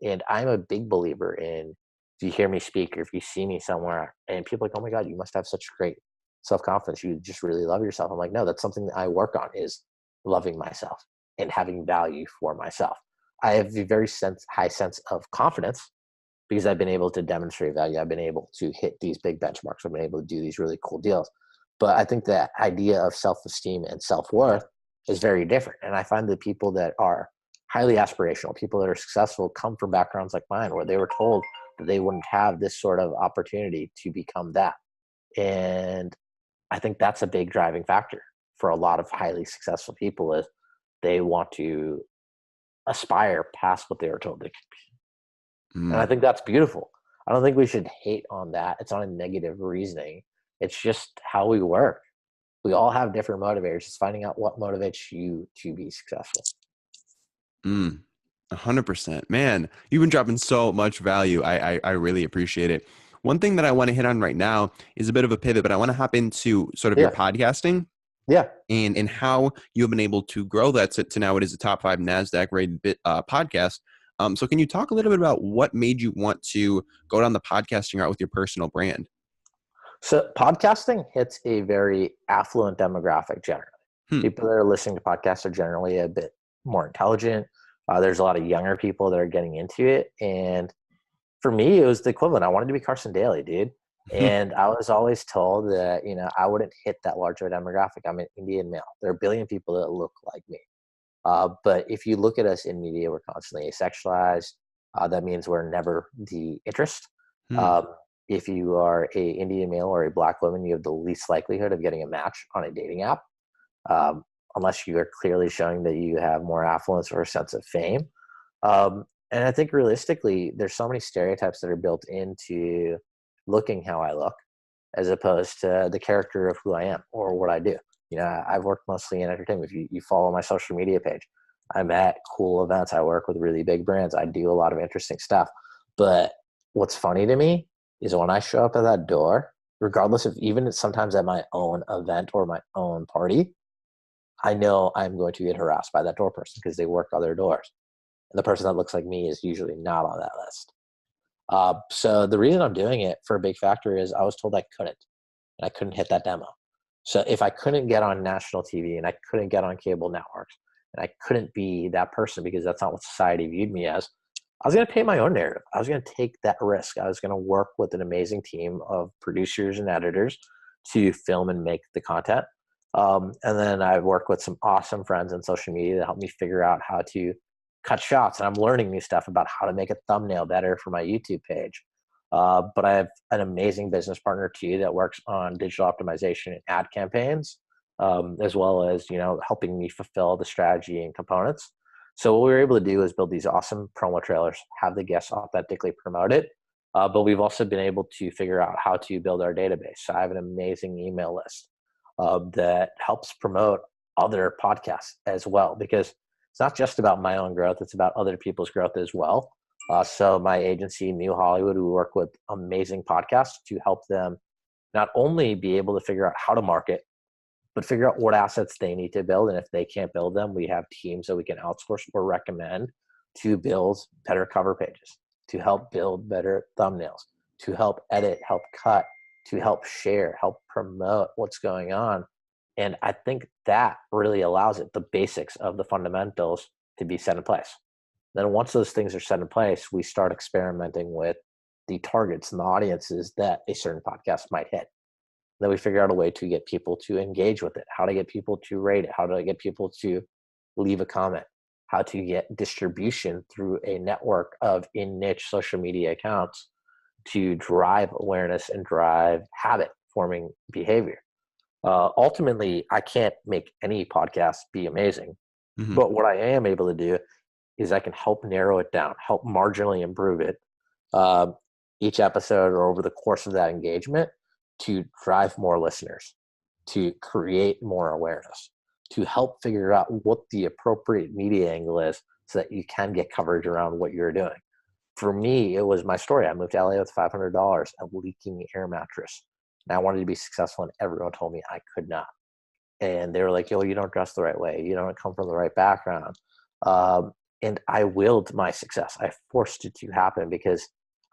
And I'm a big believer in, if you hear me speak or if you see me somewhere and people are like, oh my God, you must have such great self-confidence. You just really love yourself. I'm like, no, that's something that I work on, is loving myself and having value for myself. I have a very high sense of confidence because I've been able to demonstrate value. I've been able to hit these big benchmarks. I've been able to do these really cool deals. But I think that idea of self-esteem and self-worth is very different. And I find that people that are highly aspirational, people that are successful, come from backgrounds like mine, where they were told that they wouldn't have this sort of opportunity to become that. And I think that's a big driving factor for a lot of highly successful people, is they want to aspire past what they were told they could be. And I think that's beautiful. I don't think we should hate on that. It's not a negative reasoning. It's just how we work. We all have different motivators. It's finding out what motivates you to be successful. 100%. Man, you've been dropping so much value. I really appreciate it. One thing that I want to hit on right now is a bit of a pivot, but I want to hop into sort of your podcasting. Yeah. And how you have been able to grow that to now it is a top 5 NASDAQ rated podcast. So can you talk a little bit about what made you want to go down the podcasting route with your personal brand? So podcasting hits a very affluent demographic generally. People that are listening to podcasts are generally a bit more intelligent. There's a lot of younger people that are getting into it. And for me, it was the equivalent. I wanted to be Carson Daly, dude. And I was always told that, I wouldn't hit that large of a demographic. I'm an Indian male. There are a billion people that look like me. But if you look at us in media, we're constantly asexualized. That means we're never the interest. If you are a Indian male or a Black woman, you have the least likelihood of getting a match on a dating app, unless you are clearly showing that you have more affluence or a sense of fame. And I think realistically, there's so many stereotypes that are built into looking how I look, as opposed to the character of who I am or what I do. I've worked mostly in entertainment. If you follow my social media page, I'm at cool events. I work with really big brands. I do a lot of interesting stuff. But what's funny to me is when I show up at that door, regardless of, even sometimes at my own event or my own party, I know I'm going to get harassed by that door person because they work other doors. And the person that looks like me is usually not on that list. So the reason I'm doing it for a big factor is I was told I couldn't. And I couldn't hit that demo. So if I couldn't get on national TV and I couldn't get on cable networks and I couldn't be that person because that's not what society viewed me as, I was going to paint my own narrative. I was going to take that risk. I was going to work with an amazing team of producers and editors to film and make the content. And then I work with some awesome friends on social media that help me figure out how to cut shots. And I'm learning new stuff about how to make a thumbnail better for my YouTube page. But I have an amazing business partner too that works on digital optimization and ad campaigns, as well as, helping me fulfill the strategy and components. So what we were able to do is build these awesome promo trailers, have the guests authentically promote it. But we've also been able to figure out how to build our database. So I have an amazing email list that helps promote other podcasts as well, because it's not just about my own growth. It's about other people's growth as well. So my agency, New Hollywood, we work with amazing podcasts to help them not only be able to figure out how to market, but figure out what assets they need to build. And if they can't build them, we have teams that we can outsource or recommend to build better cover pages, to help build better thumbnails, to help edit, help cut, to help share, help promote what's going on. And I think that really allows it, the basics of the fundamentals, to be set in place. Then once those things are set in place, we start experimenting with the targets and the audiences that a certain podcast might hit. Then we figure out a way to get people to engage with it, how to get people to rate it, how to get people to leave a comment, how to get distribution through a network of in-niche social media accounts to drive awareness and drive habit-forming behavior. Ultimately, I can't make any podcast be amazing, but what I am able to do is I can help narrow it down, help marginally improve it each episode or over the course of that engagement, to drive more listeners, to create more awareness, to help figure out what the appropriate media angle is so that you can get coverage around what you're doing. For me, it was my story. I moved to LA with $500, a leaking air mattress, and I wanted to be successful, and everyone told me I could not. And they were like, yo, you don't dress the right way. You don't come from the right background. And I willed my success. I forced it to happen because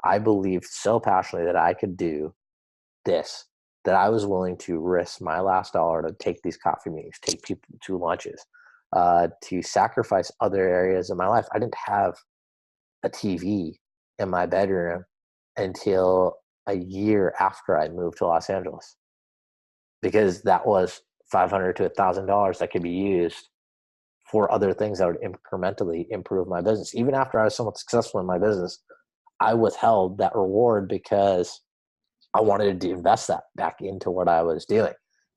I believed so passionately that I could do this, that I was willing to risk my last dollar to take these coffee meetings, take people to lunches, to sacrifice other areas of my life. I didn't have a TV in my bedroom until a year after I moved to Los Angeles, because that was $500 to $1,000 that could be used for other things that would incrementally improve my business. Even after I was somewhat successful in my business, I withheld that reward because I wanted to invest that back into what I was doing.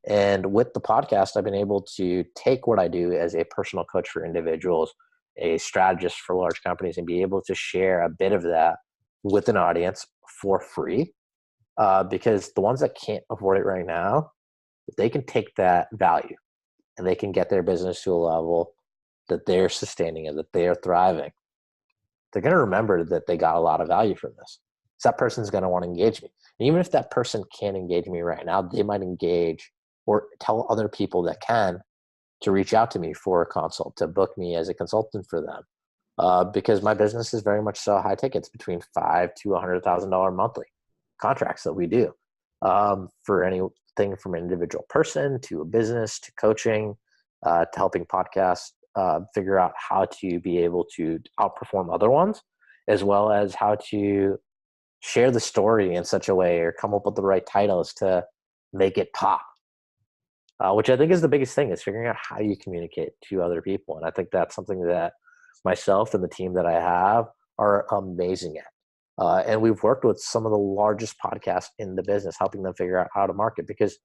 And with the podcast, I've been able to take what I do as a personal coach for individuals, a strategist for large companies, and be able to share a bit of that with an audience for free. Because the ones that can't afford it right now, they can take that value and they can get their business to a level that they're sustaining and that they are thriving. They're going to remember that they got a lot of value from this. So that person's going to want to engage me. And even if that person can't engage me right now, they might engage or tell other people that can to reach out to me for a consult, to book me as a consultant for them. Because my business is very much so high tickets, between $5,000 to $100,000 monthly contracts that we do, for anything from an individual person to a business to coaching, to helping podcasts figure out how to be able to outperform other ones, as well as how to share the story in such a way or come up with the right titles to make it pop. Which I think is the biggest thing, is figuring out how you communicate to other people. And I think that's something that myself and the team that I have are amazing at. And we've worked with some of the largest podcasts in the business, helping them figure out how to market, because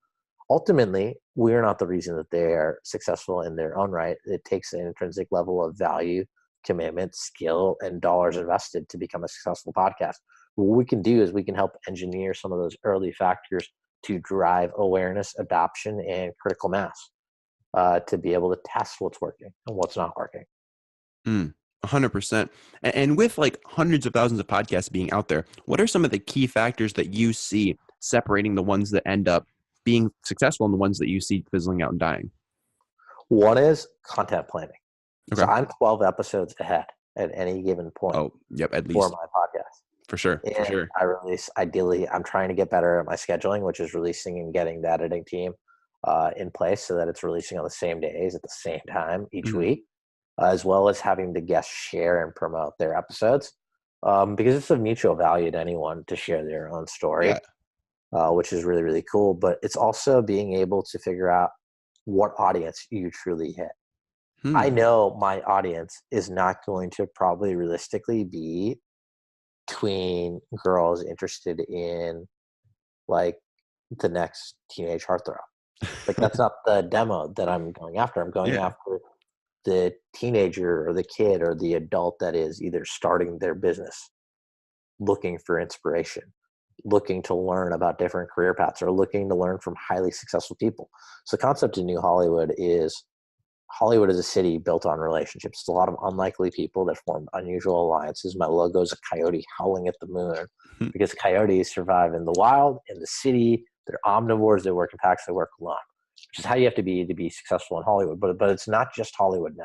ultimately we're not the reason that they are successful in their own right. It takes an intrinsic level of value, commitment, skill, and dollars invested to become a successful podcast. What we can do is we can help engineer some of those early factors to drive awareness, adoption, and critical mass, to be able to test what's working and what's not working. 100%. And with like hundreds of thousands of podcasts being out there, what are some of the key factors that you see separating the ones that end up being successful and the ones that you see fizzling out and dying? One is content planning. Okay. So I'm 12 episodes ahead at any given point. Oh, yep, at for least. my podcast. For sure. And For sure. I release, ideally, I'm trying to get better at my scheduling, which is releasing and getting the editing team in place so that it's releasing on the same days at the same time each week, as well as having the guests share and promote their episodes, because it's of mutual value to anyone to share their own story, which is really, really cool. But it's also being able to figure out what audience you truly hit. I know my audience is not going to probably realistically be tween girls interested in like the next teenage heartthrob. Like that's not the demo that I'm going after. I'm going after the teenager or the kid or the adult that is either starting their business, looking for inspiration, looking to learn about different career paths, or looking to learn from highly successful people. So the concept in New Hollywood is a city built on relationships. It's a lot of unlikely people that form unusual alliances. My logo is a coyote howling at the moon, because coyotes survive in the wild, in the city. They're omnivores. They work in packs. They work alone, which is how you have to be successful in Hollywood. But it's not just Hollywood now.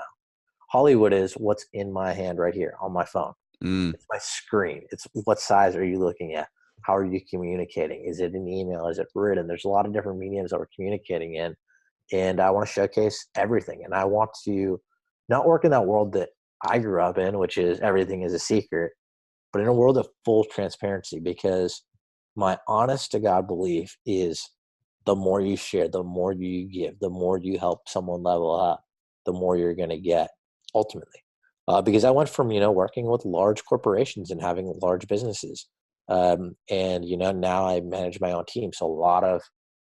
Hollywood is what's in my hand right here on my phone. It's my screen. It's what size are you looking at? How are you communicating? Is it an email? Is it written? There's a lot of different mediums that we're communicating in. And I want to showcase everything. And I want to not work in that world that I grew up in, which is everything is a secret, but in a world of full transparency, because my honest to God belief is the more you share, the more you give, the more you help someone level up, the more you're going to get ultimately. Because I went from, working with large corporations and having large businesses. And, now I manage my own team. So a lot of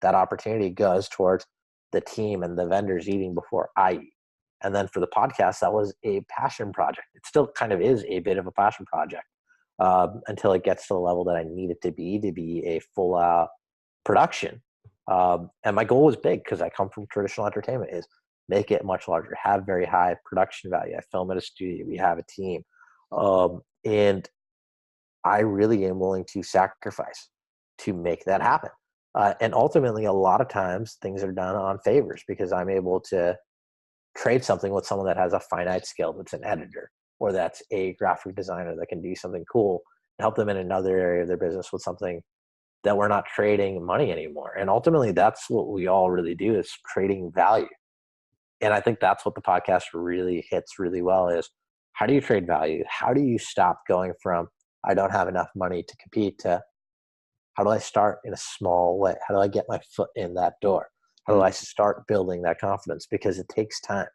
that opportunity goes towards the team and the vendors eating before I eat. And then for the podcast, that was a passion project. It still kind of is a bit of a passion project, until it gets to the level that I need it to be a full out production. And my goal was big, because I come from traditional entertainment, is make it much larger, have very high production value. I film at a studio. We have a team. And I really am willing to sacrifice to make that happen. And ultimately, a lot of times things are done on favors because I'm able to trade something with someone that has a finite skill, that's an editor, or that's a graphic designer that can do something cool and help them in another area of their business with something that we're not trading money anymore. And ultimately, that's what we all really do, is trading value. And I think that's what the podcast really hits really well is, how do you trade value? How do you stop going from, I don't have enough money to compete, to how do I start in a small way? How do I get my foot in that door? How do I start building that confidence? Because it takes time.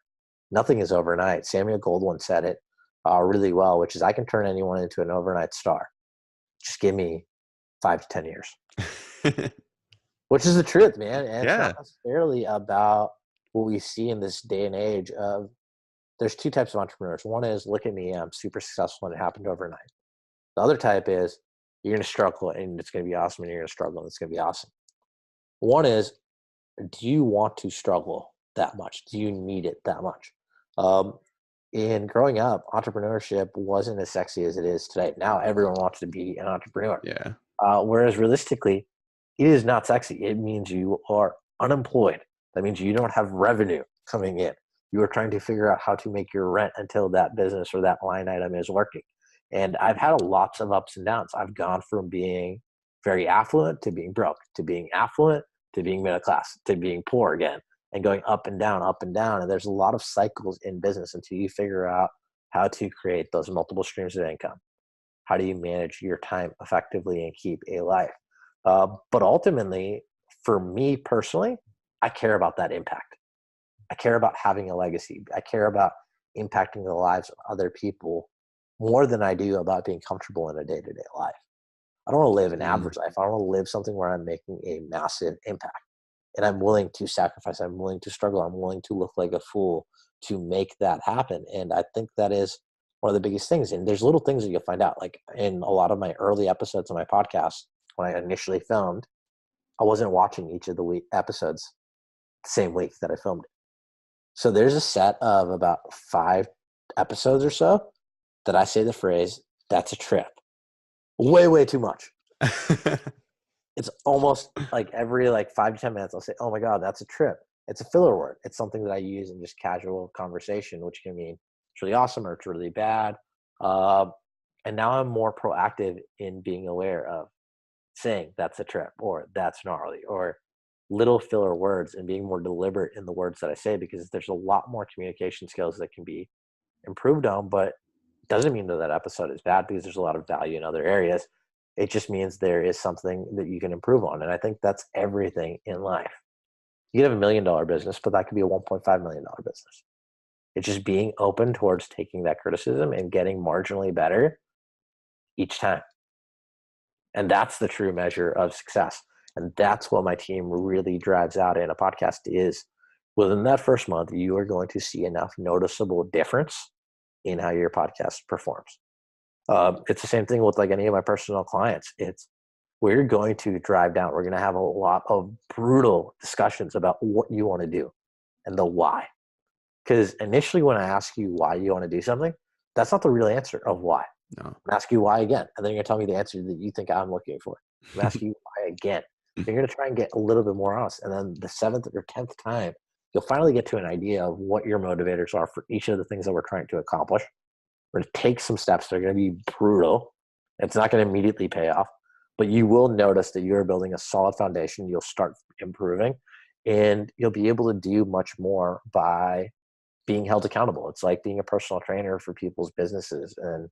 Nothing is overnight. Samuel Goldwyn said it really well, which is, I can turn anyone into an overnight star. Just give me 5 to 10 years. Which is the truth, man. And it's not necessarily about what we see in this day and age of, there's two types of entrepreneurs. One is, look at me, I'm super successful and it happened overnight. The other type is, you're going to struggle and it's going to be awesome, and you're going to struggle and it's going to be awesome. One is, do you want to struggle that much? Do you need it that much? In growing up, entrepreneurship wasn't as sexy as it is today. Now everyone wants to be an entrepreneur. Yeah. Whereas realistically, it is not sexy. It means you are unemployed. That means you don't have revenue coming in. You are trying to figure out how to make your rent until that business or that line item is working. And I've had lots of ups and downs. I've gone from being very affluent to being broke, to being affluent to being middle class, to being poor again, and going up and down, up and down. And there's a lot of cycles in business until you figure out how to create those multiple streams of income. How do you manage your time effectively and keep a life? But ultimately, for me personally, I care about that impact. I care about having a legacy. I care about impacting the lives of other people more than I do about being comfortable in a day-to-day life. I don't want to live an average life. I want to live something where I'm making a massive impact. And I'm willing to sacrifice. I'm willing to struggle. I'm willing to look like a fool to make that happen. And I think that is one of the biggest things. And there's little things that you'll find out. Like in a lot of my early episodes of my podcast, when I initially filmed, I wasn't watching each of the episodes the same week that I filmed it. So there's a set of about 5 episodes or so that I say the phrase, "That's a trip." Way, way too much. It's almost like every 5 to 10 minutes, I'll say, "Oh my God, that's a trip." It's a filler word. It's something that I use in just casual conversation, which can mean it's really awesome or it's really bad. And now I'm more proactive in being aware of saying that's a trip, or that's gnarly, or little filler words, and being more deliberate in the words that I say, because there's a lot more communication skills that can be improved on. But it doesn't mean that episode is bad, because there's a lot of value in other areas. It just means there is something that you can improve on. And I think that's everything in life. You could have $1 million business, but that could be a $1.5 million business. It's just being open towards taking that criticism and getting marginally better each time. And that's the true measure of success. And that's what my team really drives out in a podcast is, within that first month, you are going to see enough noticeable difference in how your podcast performs. It's the same thing with any of my personal clients. We're going to drive down. We're going to have a lot of brutal discussions about what you want to do and the why. Because initially when I ask you why you want to do something, that's not the real answer of why. No. I'm ask you why again, and then you're going to tell me the answer that you think I'm looking for. I'm asking you why again. You're going to try and get a little bit more honest. And then the 7th or 10th time, you'll finally get to an idea of what your motivators are for each of the things that we're trying to accomplish. We're going to take some steps that are going to be brutal. It's not going to immediately pay off, but you will notice that you're building a solid foundation. You'll start improving, and you'll be able to do much more by being held accountable. It's like being a personal trainer for people's businesses. And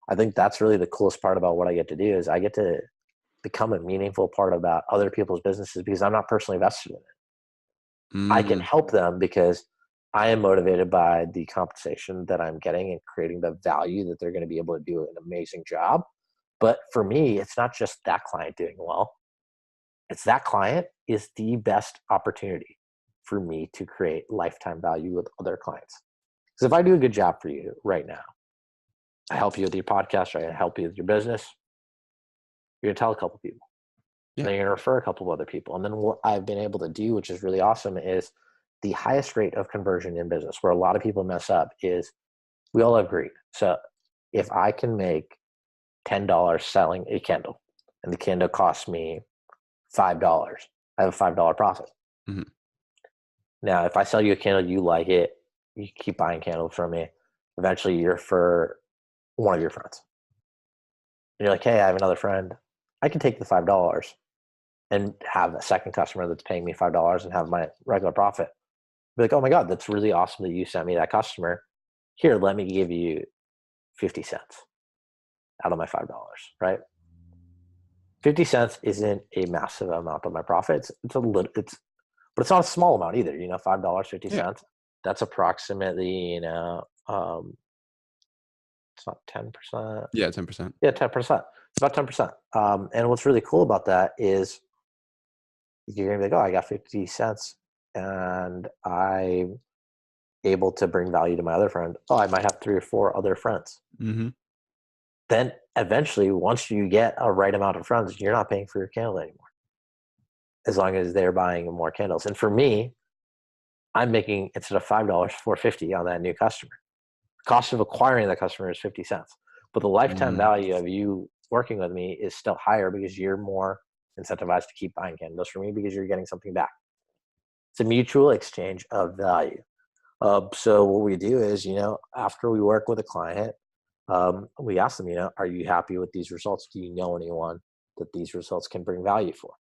I think that's really the coolest part about what I get to do, is I get to become a meaningful part about other people's businesses, because I'm not personally vested in it. I can help them because I am motivated by the compensation that I'm getting and creating the value that they're going to be able to do an amazing job. But for me, it's not just that client doing well. It's that client is the best opportunity for me to create lifetime value with other clients. Because if I do a good job for you right now, I help you with your podcast, or I help you with your business, you're going to tell a couple people. Yeah. Then you're going to refer a couple of other people. And then what I've been able to do, which is really awesome, is the highest rate of conversion in business, where a lot of people mess up, is we all have greed. So if I can make $10 selling a candle, and the candle costs me $5. I have a $5 profit. Mm-hmm. Now, if I sell you a candle, you like it, you keep buying candles from me. Eventually, you're for one of your friends. And you're like, hey, I have another friend. I can take the $5 and have a second customer that's paying me $5 and have my regular profit. Be like, oh my God, that's really awesome that you sent me that customer. Here, let me give you 50 cents out of my $5, right? 50 cents isn't a massive amount of my profit. It's a little, but it's not a small amount either. $5, 50 Yeah. cents. That's approximately, it's not 10%. Yeah, 10%. Yeah, 10%. It's about 10%. And what's really cool about that is you're gonna be like, oh, I got 50 cents and I'm able to bring value to my other friend. Oh, I might have 3 or 4 other friends. Mm-hmm. Then eventually, once you get a right amount of friends, you're not paying for your candle anymore, as long as they're buying more candles. And for me, I'm making, instead of $5, $4.50 on that new customer. The cost of acquiring that customer is 50 cents. But the lifetime value of you working with me is still higher because you're more incentivized to keep buying candles from me because you're getting something back. It's a mutual exchange of value. So what we do is, after we work with a client, we ask them, are you happy with these results? Do you know anyone that these results can bring value for?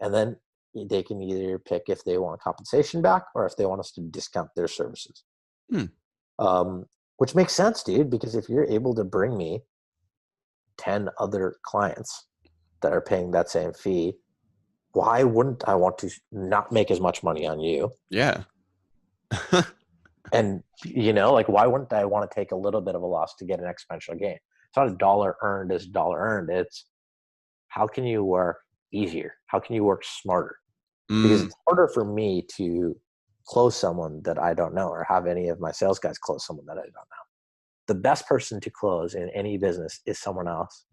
And then they can either pick if they want compensation back or if they want us to discount their services. Which makes sense, dude, because if you're able to bring me 10 other clients that are paying that same fee, why wouldn't I want to not make as much money on you? Yeah. And, why wouldn't I want to take a little bit of a loss to get an exponential gain? It's not a dollar earned is dollar earned. It's how can you work easier? How can you work smarter? Because it's harder for me to close someone that I don't know or have any of my sales guys close someone that I don't know. The best person to close in any business is someone else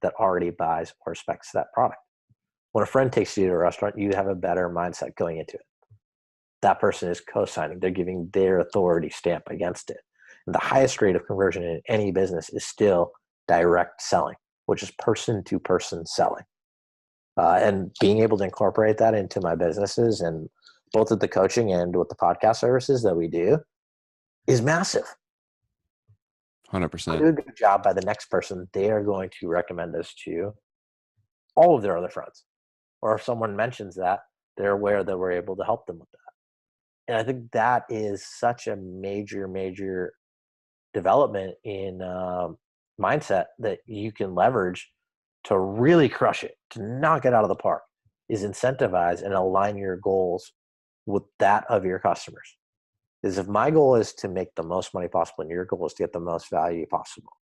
that already buys or respects that product. When a friend takes you to a restaurant, you have a better mindset going into it. That person is co-signing. They're giving their authority stamp against it. And the highest rate of conversion in any business is still direct selling, which is person-to-person selling. And being able to incorporate that into my businesses and both with the coaching and with the podcast services that we do is massive. 100%. Do a good job by the next person, they are going to recommend us to all of their other friends. Or if someone mentions that, they're aware that we're able to help them with that. And I think that is such a major, major development in mindset that you can leverage to really crush it, to knock it out of the park, is incentivize and align your goals with that of your customers. Because if my goal is to make the most money possible and your goal is to get the most value possible,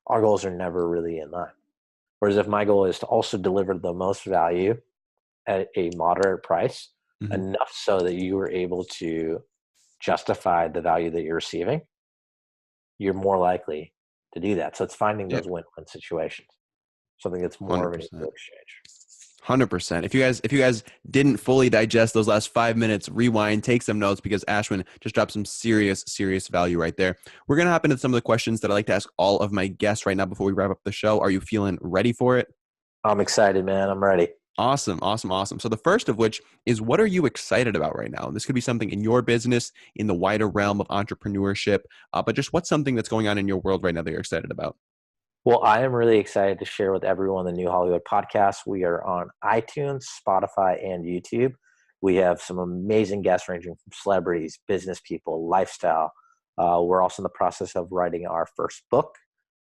our goals are never really in line. Whereas if my goal is to also deliver the most value at a moderate price, enough so that you are able to justify the value that you're receiving, you're more likely to do that. So it's finding those win-win situations, something that's more 100%. of an equal exchange. 100%. If you guys didn't fully digest those last 5 minutes, rewind, take some notes because Ashwin just dropped some serious value right there. We're going to hop into some of the questions that I like to ask all of my guests right now before we wrap up the show. Are you feeling ready for it? I'm excited, man. I'm ready. Awesome. So the first of which is, what are you excited about right now? This could be something in your business, in the wider realm of entrepreneurship, but just what's something that's going on in your world right now that you're excited about? Well, I am really excited to share with everyone the New Hollywood podcast. We are on iTunes, Spotify, and YouTube. We have some amazing guests ranging from celebrities, business people, lifestyle. We're also in the process of writing our first book,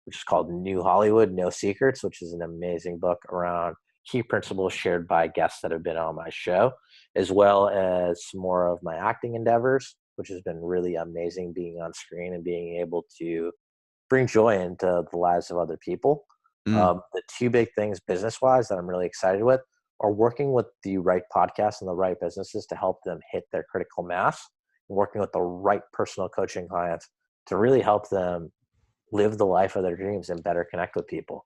which is called New Hollywood, No Secrets, which is an amazing book around key principles shared by guests that have been on my show, as well as some more of my acting endeavors, which has been really amazing being on screen and being able to bring joy into the lives of other people. The two big things business-wise that I'm really excited with are working with the right podcasts and the right businesses to help them hit their critical mass, and working with the right personal coaching clients to really help them live the life of their dreams and better connect with people.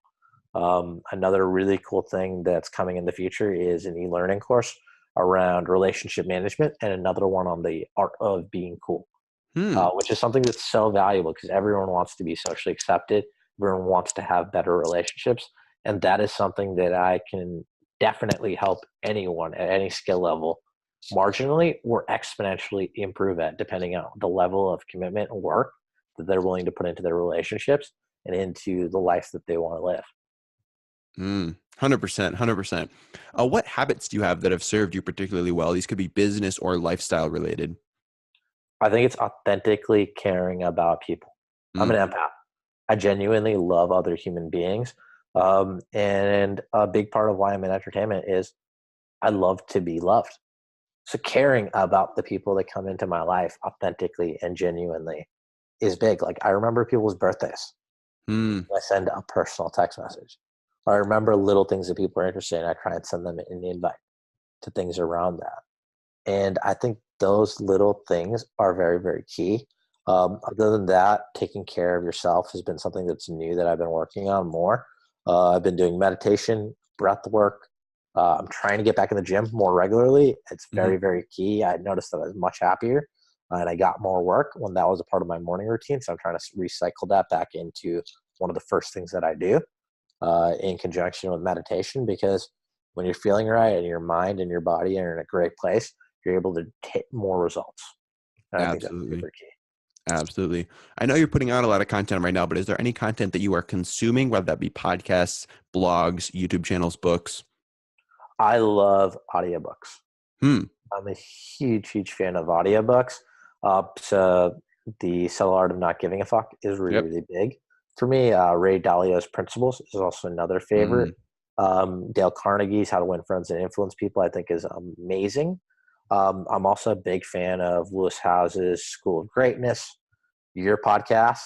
Another really cool thing that's coming in the future is an e-learning course around relationship management, and another one on the art of being cool, which is something that's so valuable because everyone wants to be socially accepted. Everyone wants to have better relationships. And that is something that I can definitely help anyone at any skill level marginally or exponentially improve at, depending on the level of commitment and work that they're willing to put into their relationships and into the life that they want to live. 100%, 100%. What habits do you have that have served you particularly well? These could be business or lifestyle related. I think it's authentically caring about people. I'm an empath. I genuinely love other human beings. And a big part of why I'm in entertainment is I love to be loved. So caring about the people that come into my life authentically and genuinely is big. Like, I remember people's birthdays. I send a personal text message. I remember little things that people are interested in. I try and send them an invite to things around that. And I think those little things are very, very key. Other than that, taking care of yourself has been something that's new that I've been working on more. I've been doing meditation, breath work. I'm trying to get back in the gym more regularly. It's very, very key. I noticed that I was much happier and I got more work when that was a part of my morning routine. So I'm trying to recycle that back into one of the first things that I do in conjunction with meditation, because when you're feeling right and your mind and your body are in a great place, you're able to take more results. And I think that's super key. Absolutely. I know you're putting out a lot of content right now, but is there any content that you are consuming, whether that be podcasts, blogs, YouTube channels, books? I love audiobooks. I'm a huge, huge fan of audiobooks. So the Subtle Art of Not Giving a Fuck is really, really big for me. Ray Dalio's Principles is also another favorite. Dale Carnegie's How to Win Friends and Influence People, I think, is amazing. I'm also a big fan of Lewis Howes's School of Greatness. Your podcast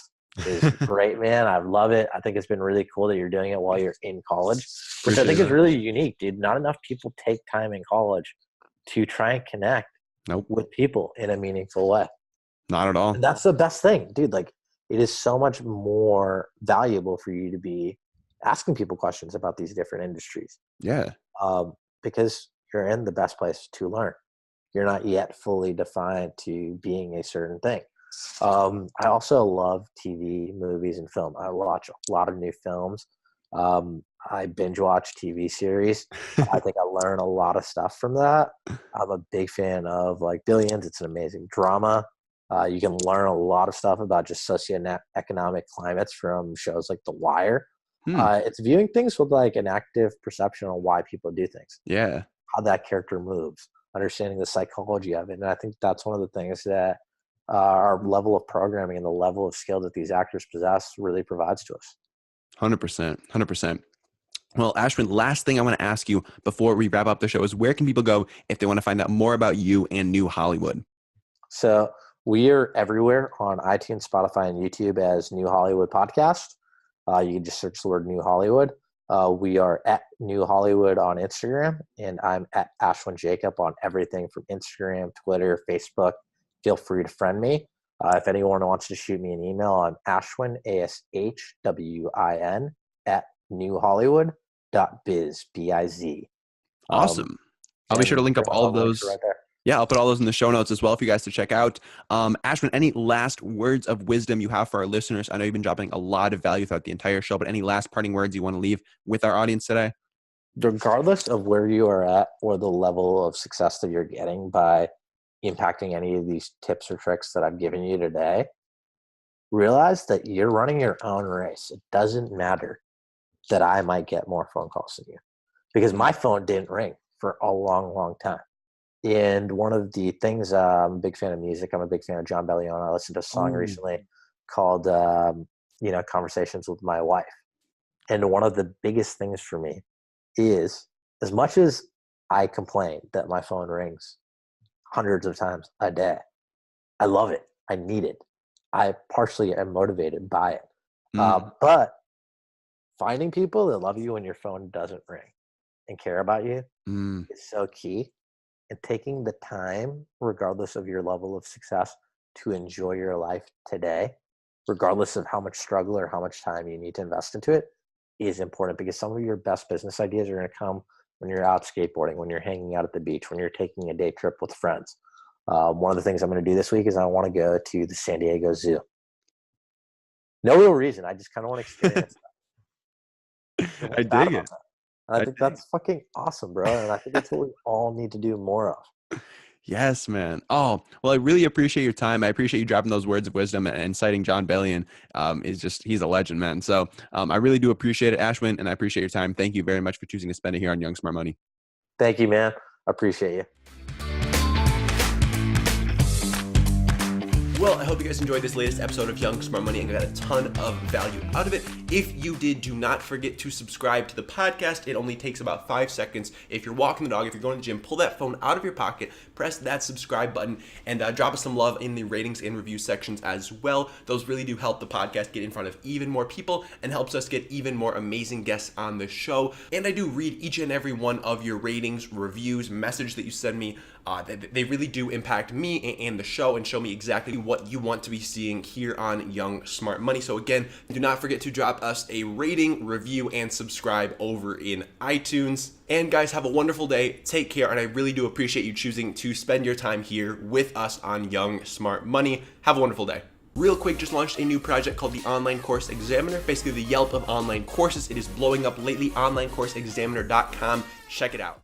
is great, man. I love it. I think it's been really cool that you're doing it while you're in college, which I think is really unique, dude. Not enough people take time in college to try and connect with people in a meaningful way. Not at all. And that's the best thing, dude. Like, it is so much more valuable for you to be asking people questions about these different industries. Yeah. Because you're in the best place to learn. You're not yet fully defined to being a certain thing. I also love TV, movies, and film. I watch a lot of new films. I binge watch TV series. I think I learn a lot of stuff from that. I'm a big fan of like Billions. It's an amazing drama. You can learn a lot of stuff about just socioeconomic climates from shows like The Wire. It's viewing things with like an active perception on why people do things. Yeah. How that character moves, understanding the psychology of it. And I think that's one of the things that our level of programming and the level of skill that these actors possess really provides to us. 100%. 100%. Well, Ashwin, last thing I want to ask you before we wrap up the show is, where can people go if they want to find out more about you and New Hollywood? So we are everywhere on iTunes, Spotify, and YouTube as New Hollywood Podcast. You can just search the word New Hollywood. We are at New Hollywood on Instagram, and I'm at Ashwin Jacob on everything from Instagram, Twitter, Facebook. Feel free to friend me. If anyone wants to shoot me an email, I'm Ashwin, ASHWIN, at newhollywood.biz, B-I-Z. Awesome. I'll be sure to link up all of those. Right there. Yeah, I'll put all those in the show notes as well for you guys to check out. Ashwin, any last words of wisdom you have for our listeners? I know you've been dropping a lot of value throughout the entire show, but any last parting words you want to leave with our audience today? Regardless of where you are at or the level of success that you're getting by impacting any of these tips or tricks that I've given you today, realize that you're running your own race. It doesn't matter that I might get more phone calls than you, because my phone didn't ring for a long, long time. And one of the things, I'm a big fan of music. I'm a big fan of John Bellion. I listened to a song recently called, Conversations with My Wife. And one of the biggest things for me is, as much as I complain that my phone rings hundreds of times a day, I love it. I need it. I partially am motivated by it. But finding people that love you when your phone doesn't ring and care about you is so key. And taking the time, regardless of your level of success, to enjoy your life today, regardless of how much struggle or how much time you need to invest into it, is important, because some of your best business ideas are going to come when you're out skateboarding, when you're hanging out at the beach, when you're taking a day trip with friends. One of the things I'm going to do this week is I want to go to the San Diego Zoo. No real reason. I just kind of want to experience that. I dig it. And I think that's fucking awesome, bro. And I think that's what we all need to do more of. Yes, man. Oh, well, I really appreciate your time. I appreciate you dropping those words of wisdom and citing John Bellion. He's a legend, man. So I really do appreciate it, Ashwin, and I appreciate your time. Thank you very much for choosing to spend it here on Young Smart Money. Thank you, man. I appreciate you. Well, I hope you guys enjoyed this latest episode of Young Smart Money and got a ton of value out of it. If you did, do not forget to subscribe to the podcast. It only takes about 5 seconds. If you're walking the dog, if you're going to the gym, pull that phone out of your pocket, press that subscribe button, and drop us some love in the ratings and review sections as well. Those really do help the podcast get in front of even more people and helps us get even more amazing guests on the show. And I do read each and every one of your ratings, reviews, message that you send me. They really do impact me and the show and show me exactly what you want to be seeing here on Young Smart Money. So again, do not forget to drop us a rating, review, and subscribe over in iTunes. And guys, have a wonderful day. Take care. And I really do appreciate you choosing to spend your time here with us on Young Smart Money. Have a wonderful day. Real quick, just launched a new project called the Online Course Examiner, basically the Yelp of online courses. It is blowing up lately, onlinecourseexaminer.com. Check it out.